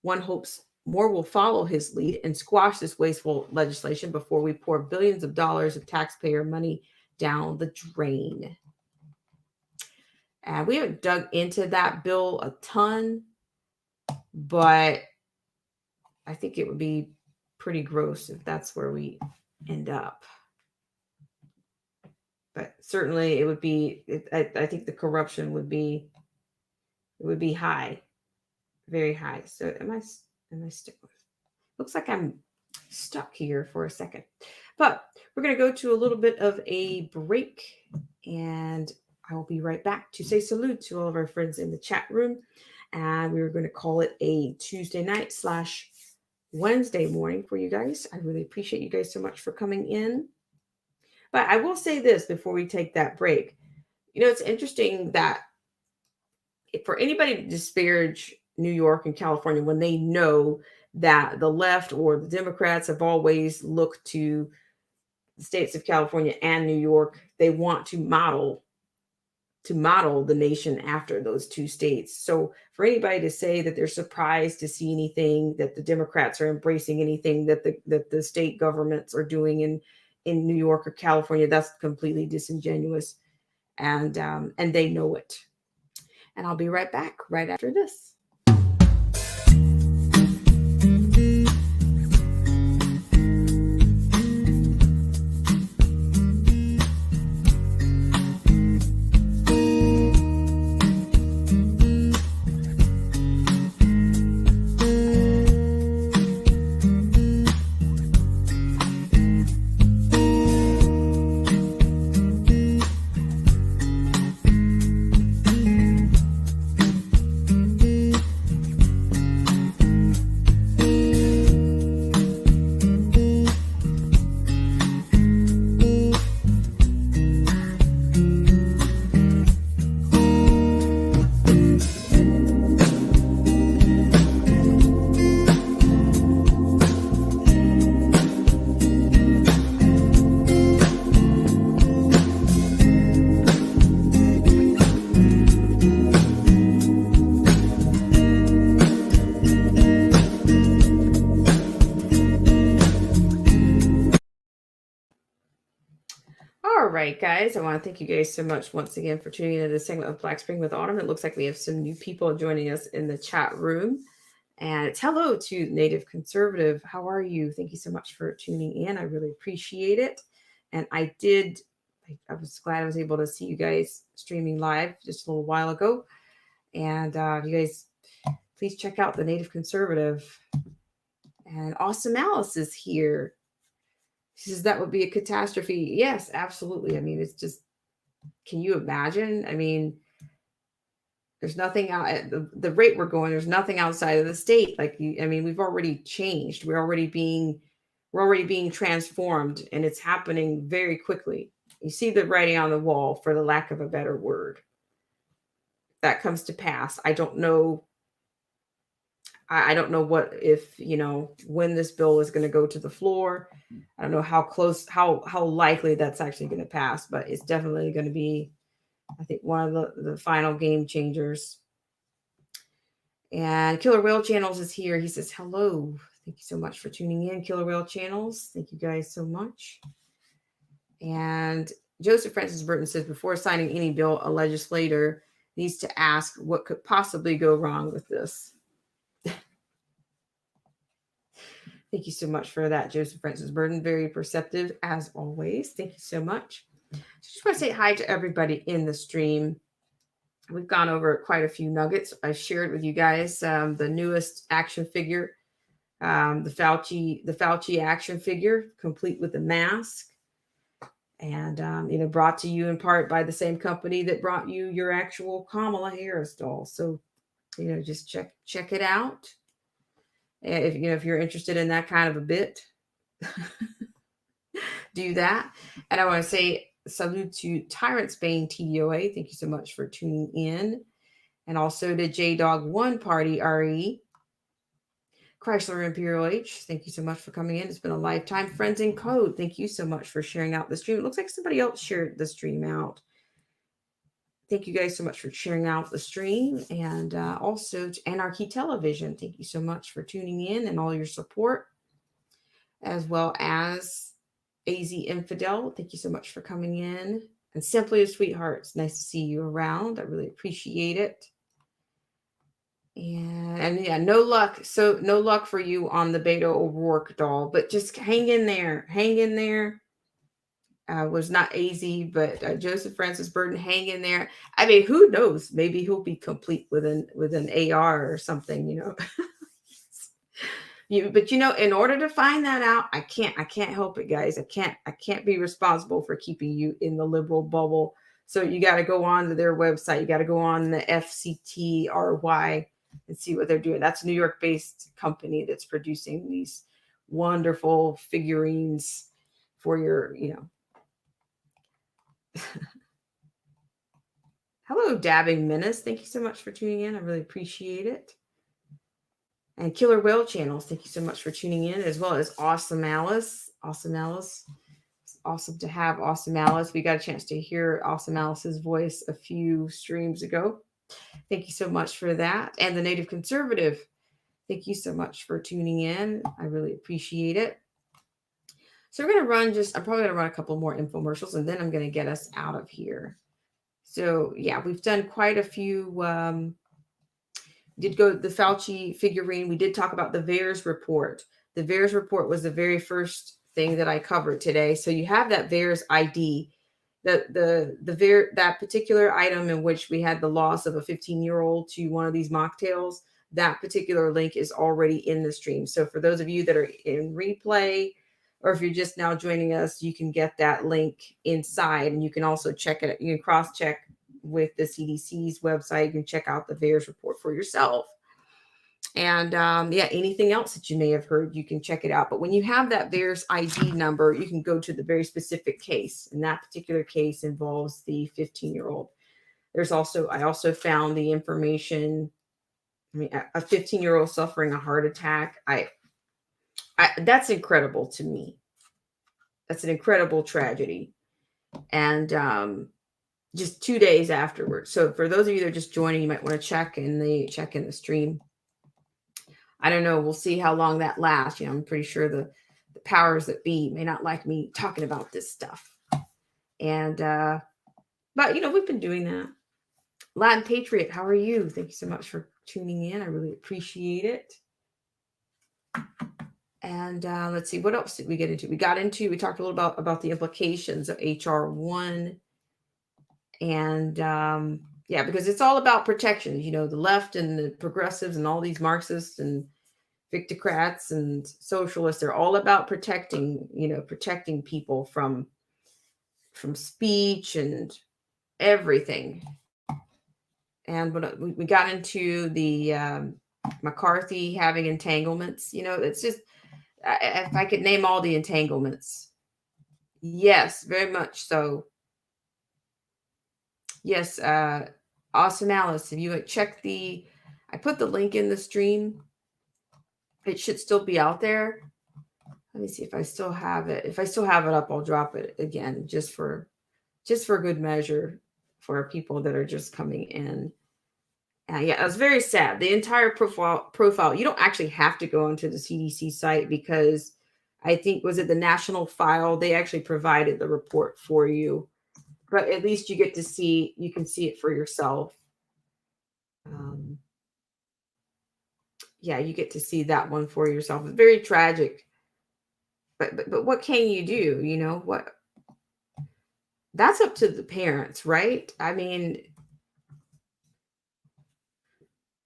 One hopes more will follow his lead and squash this wasteful legislation before we pour billions of dollars of taxpayer money down the drain. And we haven't dug into that bill a ton, but I think it would be pretty gross if that's where we end up. But certainly it would be, I think the corruption would be high, very high. So am I stuck? Looks like I'm stuck here for a second, but we're going to go to a little bit of a break, and I will be right back to say salute to all of our friends in the chat room. And we're going to call it a Tuesday night / Wednesday morning for you guys. I really appreciate you guys so much for coming in. But I will say this before we take that break. You know, it's interesting that for anybody to disparage New York and California when they know that the left or the Democrats have always looked to the states of California and New York, they want to model the nation after those two states. So for anybody to say that they're surprised to see anything, that the Democrats are embracing anything that the state governments are doing in New York or California, that's completely disingenuous, and they know it. And I'll be right back right after this. Right, guys, I want to thank you guys so much once again for tuning into this segment of Black Spring with Autumn. It looks like we have some new people joining us in the chat room. And it's hello to Native Conservative. How are you? Thank you so much for tuning in. I really appreciate it. And I was glad I was able to see you guys streaming live just a little while ago. And you guys, please check out the Native Conservative. And Awesome Alice is here. She says that would be a catastrophe. Yes, absolutely. I mean, it's just, can you imagine? I mean, There's nothing out at the rate we're going. There's nothing outside of the state. Like I mean, we've already changed. We're already being transformed, and it's happening very quickly. You see the writing on the wall, for the lack of a better word. That comes to pass. I don't know. I don't know what if when this bill is going to go to the floor. I don't know how close, how likely that's actually going to pass, but it's definitely going to be, I think, one of the final game changers. And Killer Whale Channels is here. He says, hello. Thank you so much for tuning in, Killer Whale Channels. Thank you guys so much. And Joseph Francis Burton says, before signing any bill, a legislator needs to ask what could possibly go wrong with this. Thank you so much for that, Joseph Francis Burton. Very perceptive, as always. Thank you so much. Just want to say hi to everybody in the stream. We've gone over quite a few nuggets. I shared with you guys the newest action figure, the Fauci action figure, complete with the mask, and brought to you in part by the same company that brought you your actual Kamala Harris doll. So, just check it out. If you're interested in that kind of a bit, do that. And I want to say salute to Tyrant Spain TDOA. Thank you so much for tuning in. And also to J-Dog One Party RE. Chrysler Imperial H, thank you so much for coming in. It's been a lifetime. Friends in Code, thank you so much for sharing out the stream. It looks like somebody else shared the stream out. Thank you guys so much for sharing out the stream. And also to Anarchy Television, thank you so much for tuning in and all your support. As well as AZ Infidel, thank you so much for coming in. And Simply a Sweetheart, it's nice to see you around. I really appreciate it. And yeah, no luck. So no luck for you on the Beto O'Rourke doll, but just hang in there. Hang in there. Was not AZ, but Joseph Francis Burton, hang in there. I mean, who knows? Maybe he'll be complete with an AR or something, But in order to find that out, I can't help it, guys. I can't be responsible for keeping you in the liberal bubble. So you got to go on to their website. You got to go on the FCTRY and see what they're doing. That's a New York-based company that's producing these wonderful figurines for your, Hello, Dabbing Menace. Thank you so much for tuning in. I really appreciate it. And Killer Whale Channels, thank you so much for tuning in, as well as Awesome Alice. Awesome Alice. It's awesome to have Awesome Alice. We got a chance to hear Awesome Alice's voice a few streams ago. Thank you so much for that. And the Native Conservative, thank you so much for tuning in. I really appreciate it. So we're going to I'm probably going to run a couple more infomercials, and then I'm going to get us out of here. So yeah, we've done quite a few. Did go the Fauci figurine. We did talk about the VAERS report. The VAERS report was the very first thing that I covered today. So you have that VAERS ID, that particular item in which we had the loss of a 15-year-old to one of these mocktails. That particular link is already in the stream. So for those of you that are in replay, or if you're just now joining us, you can get that link inside, and you can also check it. You can cross-check with the CDC's website. You can check out the VAERS report for yourself. And anything else that you may have heard, you can check it out. But when you have that VAERS ID number, you can go to the very specific case. And that particular case involves the 15-year-old. I also found the information. I mean, a 15-year-old suffering a heart attack. That's incredible to me. That's an incredible tragedy. And just 2 days afterwards. So for those of you that are just joining, you might want to check in the stream. I don't know. We'll see how long that lasts. I'm pretty sure the powers that be may not like me talking about this stuff. And but we've been doing that. Latin Patriot, how are you? Thank you so much for tuning in. I really appreciate it. And let's see, what else did we get into? We talked a little about the implications of HR 1. And because it's all about protection. The left and the progressives and all these Marxists and Victocrats and socialists, they're all about protecting people from speech and everything. And when we got into the McCarthy having entanglements, it's just, if I could name all the entanglements, yes, very much so. Yes, awesome Alice. If you check I put the link in the stream. It should still be out there. Let me see if I still have it. If I still have it up, I'll drop it again just for good measure for people that are just coming in. Yeah, it was very sad. The entire profile. You don't actually have to go onto the CDC site because I think was it the national file. They actually provided the report for you, but at least you get to see. You can see it for yourself. Yeah, you get to see that one for yourself. It's very tragic. But what can you do? What? That's up to the parents, right? I mean,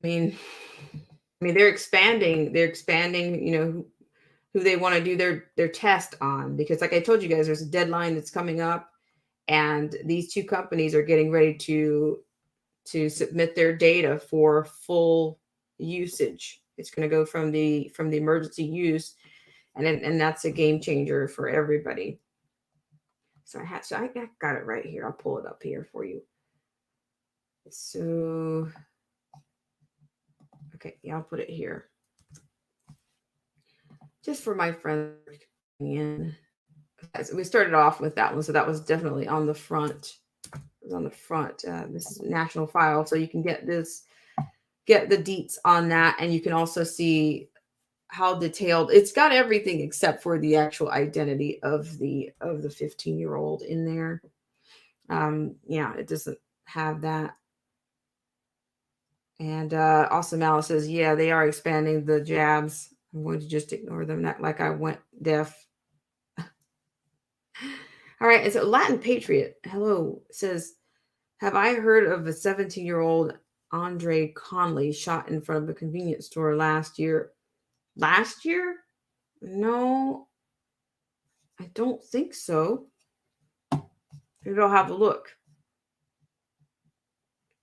they're expanding. They're expanding. Who they want to do their test on, because, like I told you guys, there's a deadline that's coming up, and these two companies are getting ready to submit their data for full usage. It's going to go from the emergency use, and that's a game changer for everybody. So I got it right here. I'll pull it up here for you. So, okay, yeah, I'll put it here. Just for my friends in. We started off with that one, so that was definitely on the front. It was on the front. This is national file, so you can get the deets on that, and you can also see how detailed it's got. Everything except for the actual identity of the 15-year-old in there. Yeah, it doesn't have that. And Awesome Alice says, yeah, they are expanding the jabs. I'm going to just ignore them, not like I went deaf. All right, it's a Latin Patriot. Hello, says, have I heard of a 17-year-old Andre Conley shot in front of a convenience store last year? Last year? No, I don't think so. Maybe I'll have a look.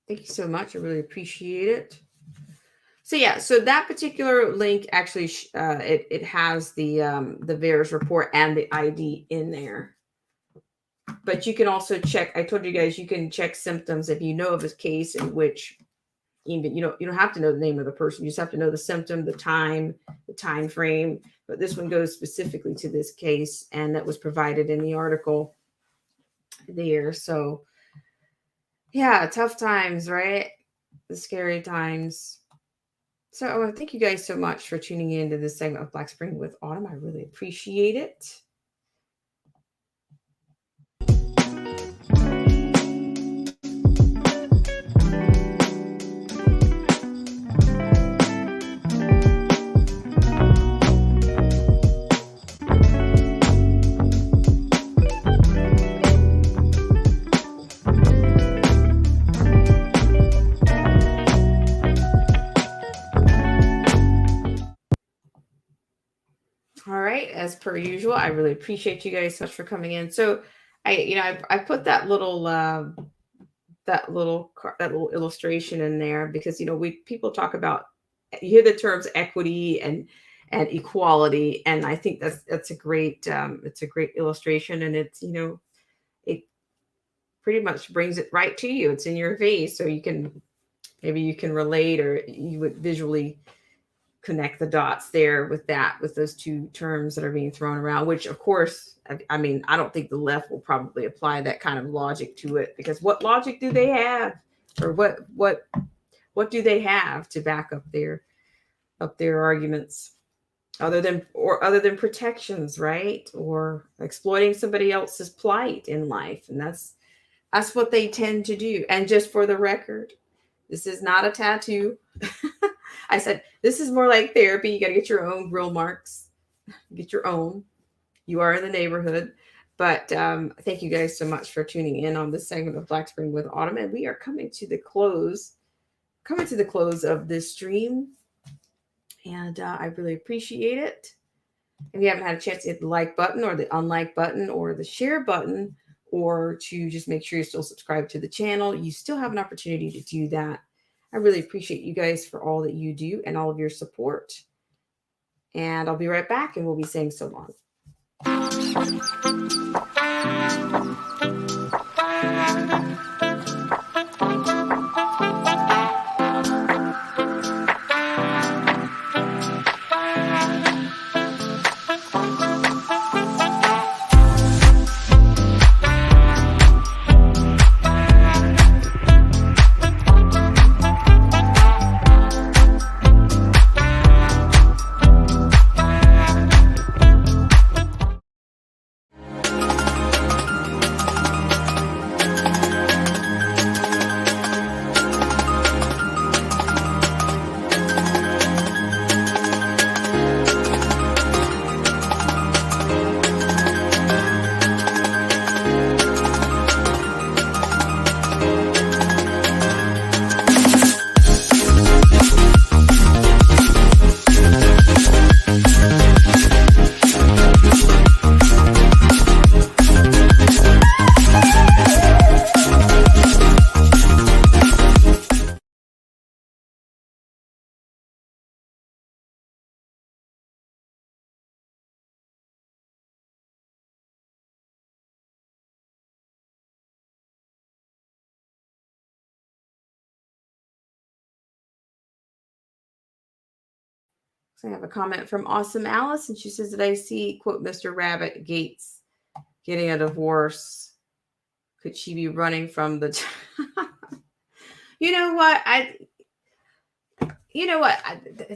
Thank you so much. I really appreciate it. So yeah, so that particular link actually it has the VAERS report and the ID in there. But you can also check. I told you guys you can check symptoms if you know of a case in which even you don't have to know the name of the person. You just have to know the symptom, the time frame. But this one goes specifically to this case, and that was provided in the article there. So yeah, tough times, right? The scary times. So thank you guys so much for tuning in to this segment of Black Spring with Autumn. I really appreciate it. As per usual, I really appreciate you guys so much for coming in. So I put that little illustration in there because people talk about, you hear the terms equity and equality, and I think that's a great it's a great illustration, and it's it pretty much brings it right to you. It's in your face, so you can relate, or you would visually connect the dots there with those two terms that are being thrown around, which of course, I mean, I don't think the left will probably apply that kind of logic to it, because what logic do they have, or what do they have to back up their arguments other than protections, right? Or exploiting somebody else's plight in life. And that's what they tend to do. And just for the record, this is not a tattoo. I said, this is more like therapy. You got to get your own grill marks. Get your own. You are in the neighborhood. But thank you guys so much for tuning in on this segment of Black Spring with Autumn. And we are coming to the close of this stream. And I really appreciate it. If you haven't had a chance to hit the like button or the unlike button or the share button, or to just make sure you're still subscribed to the channel, you still have an opportunity to do that. I really appreciate you guys for all that you do and all of your support. And I'll be right back and we'll be saying so long. So I have a comment from Awesome Alice, and she says that I see, quote, Mr. Rabbit Gates getting a divorce. Could she be running from the you know what?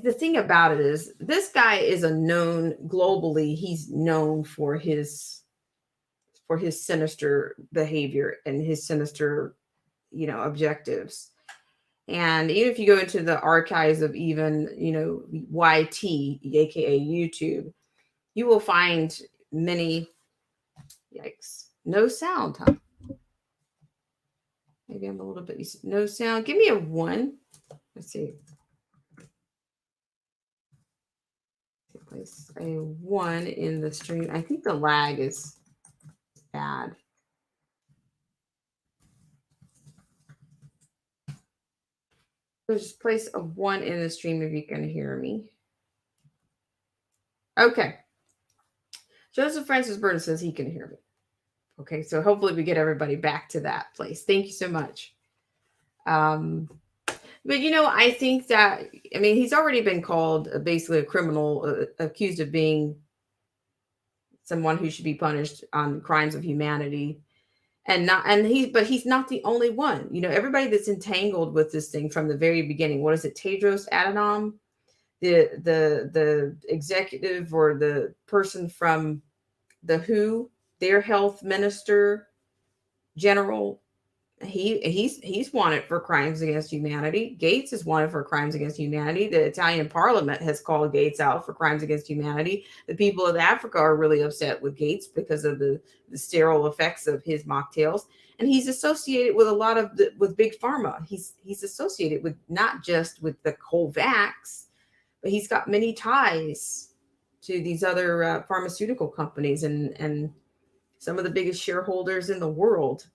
The thing about it is this guy is a known globally, he's known for his sinister behavior and his sinister, objectives. And even if you go into the archives of even, YT, aka YouTube, you will find many, yikes, no sound, huh? Maybe I'm a little bit, no sound. Give me a 1. Let's see. Place a 1 in the stream. I think the lag is bad. So just place a 1 in the stream if you can hear me. Okay. Joseph Francis Burton says he can hear me. Okay, so hopefully we get everybody back to that place. Thank you so much. But, I think that, he's already been called basically a criminal, accused of being someone who should be punished on crimes of humanity. But he's not the only one. Everybody that's entangled with this thing from the very beginning. What is it? Tedros Adhanom, the executive or the person from the WHO, their health minister general. He's wanted for crimes against humanity. Gates is wanted for crimes against humanity. The Italian parliament has called Gates out for crimes against humanity. The people of Africa are really upset with Gates because of the sterile effects of his mocktails. And he's associated with a lot of with big pharma. He's associated with not just with the COVAX, but he's got many ties to these other pharmaceutical companies and some of the biggest shareholders in the world.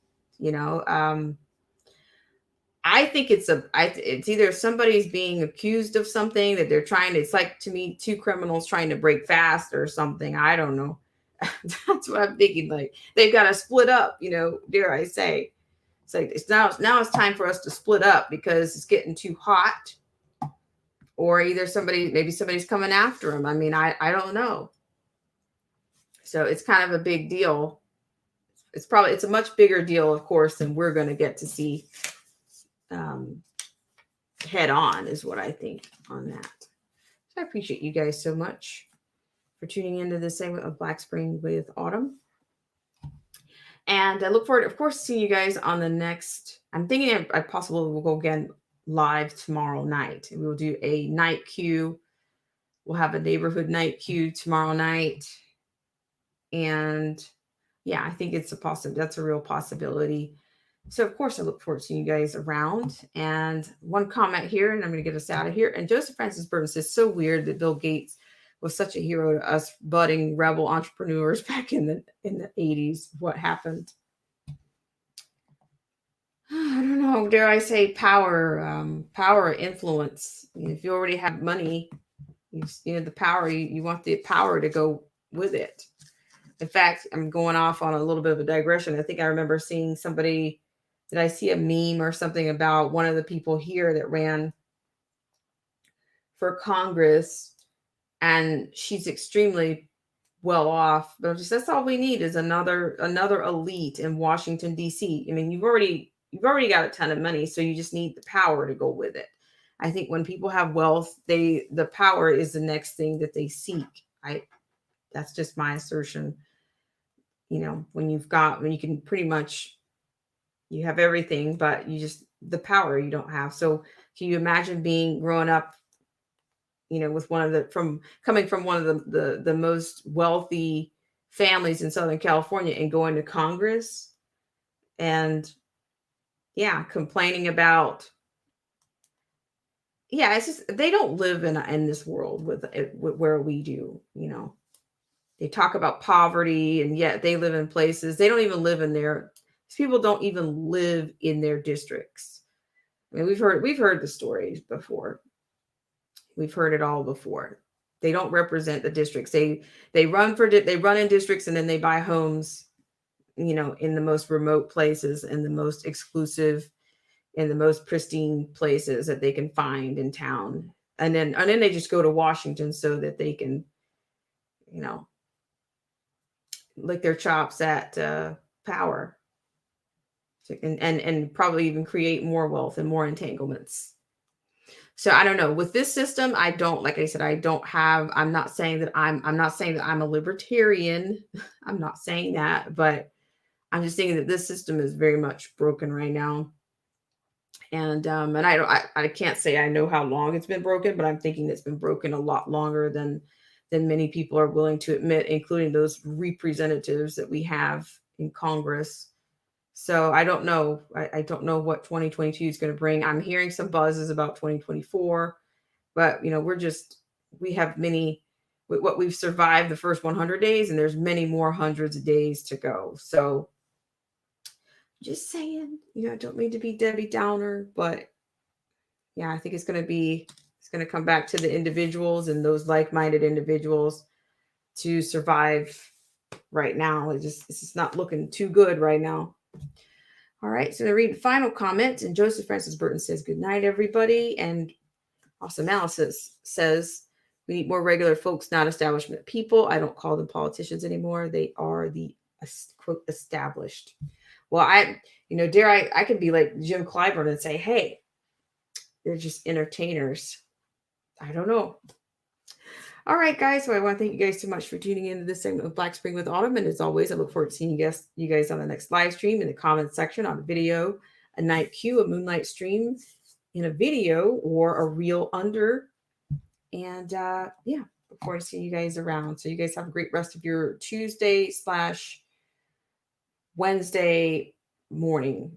I think it's either somebody's being accused of something that they're trying to, it's like to me, 2 criminals trying to break fast or something. I don't know. That's what I'm thinking. Like they've got to split up, dare I say. It's like now it's time for us to split up because it's getting too hot. Or either maybe somebody's coming after him. I don't know. So it's kind of a big deal. It's a much bigger deal, of course, than we're going to get to see head on, is what I think on that. So I appreciate you guys so much for tuning into this segment of Black Spring with Autumn. And I look forward, of course, to seeing you guys on the next. I'm thinking I possibly will go again live tomorrow night. We will do a night queue. We'll have a neighborhood night queue tomorrow night. And yeah, I think it's that's a real possibility. So of course I look forward to seeing you guys around. And one comment here, and I'm going to get us out of here. And Joseph Francis Burton says, so weird that Bill Gates was such a hero to us budding rebel entrepreneurs back in the 80s. What happened? don't know, dare I say power, power, influence. If you already have money, you know the power. You want the power to go with it. In fact, I'm going off on a little bit of a digression. I think I remember seeing somebody. Did I see a meme or something about one of the people here that ran for Congress, and she's extremely well off, but just that's all we need is another elite in Washington D.C. I mean, you've already got a ton of money, so you just need the power to go with it. I think when people have wealth, the power is the next thing that they seek. I That's just my assertion. When you can pretty much, you have everything, but you just, the power you don't have. So can you imagine being growing up, with one of the from coming from one of the most wealthy families in Southern California and going to Congress and, yeah, complaining about, yeah, it's just they don't live in this world with where we do. They talk about poverty, and yet they live in places they don't even live in their these people don't even live in their districts. I mean, we've heard the stories before. We've heard it all before. They don't represent the districts. They run in districts, and then they buy homes, in the most remote places and the most exclusive and the most pristine places that they can find in town. And then they just go to Washington so that they can, you know, lick their chops at power, and probably even create more wealth and more entanglements. So I don't know. With this system, I don't, like I said, I don't have, I'm not saying that I'm a libertarian. I'm not saying that, but I'm just saying that this system is very much broken right now. And I can't say I know how long it's been broken, but I'm thinking it's been broken a lot longer than many people are willing to admit, including those representatives that we have in Congress. So I don't know. I don't know what 2022 is going to bring. I'm hearing some buzzes about 2024, but we have many what we've survived the first 100 days, and there's many more hundreds of days to go. So just saying, I don't mean to be Debbie Downer, but yeah, I think it's going to come back to the individuals and those like-minded individuals to survive right now. It's just not looking too good right now. All right, so I'm going to read the final comment. And Joseph Francis Burton says, "Good night, everybody." And Awesome Analysis says, "We need more regular folks, not establishment people. I don't call them politicians anymore. They are the quote established." Well, I could be like Jim Clyburn and say, "Hey, they're just entertainers." I don't know. All right, guys. So I want to thank you guys so much for tuning into this segment of Black Spring with Autumn. And as always, I look forward to seeing you guys on the next live stream, in the comments section, on a video, a night Q, a moonlight stream, in a video, or a reel under. And yeah, look forward to seeing you guys around. So you guys have a great rest of your Tuesday/Wednesday morning.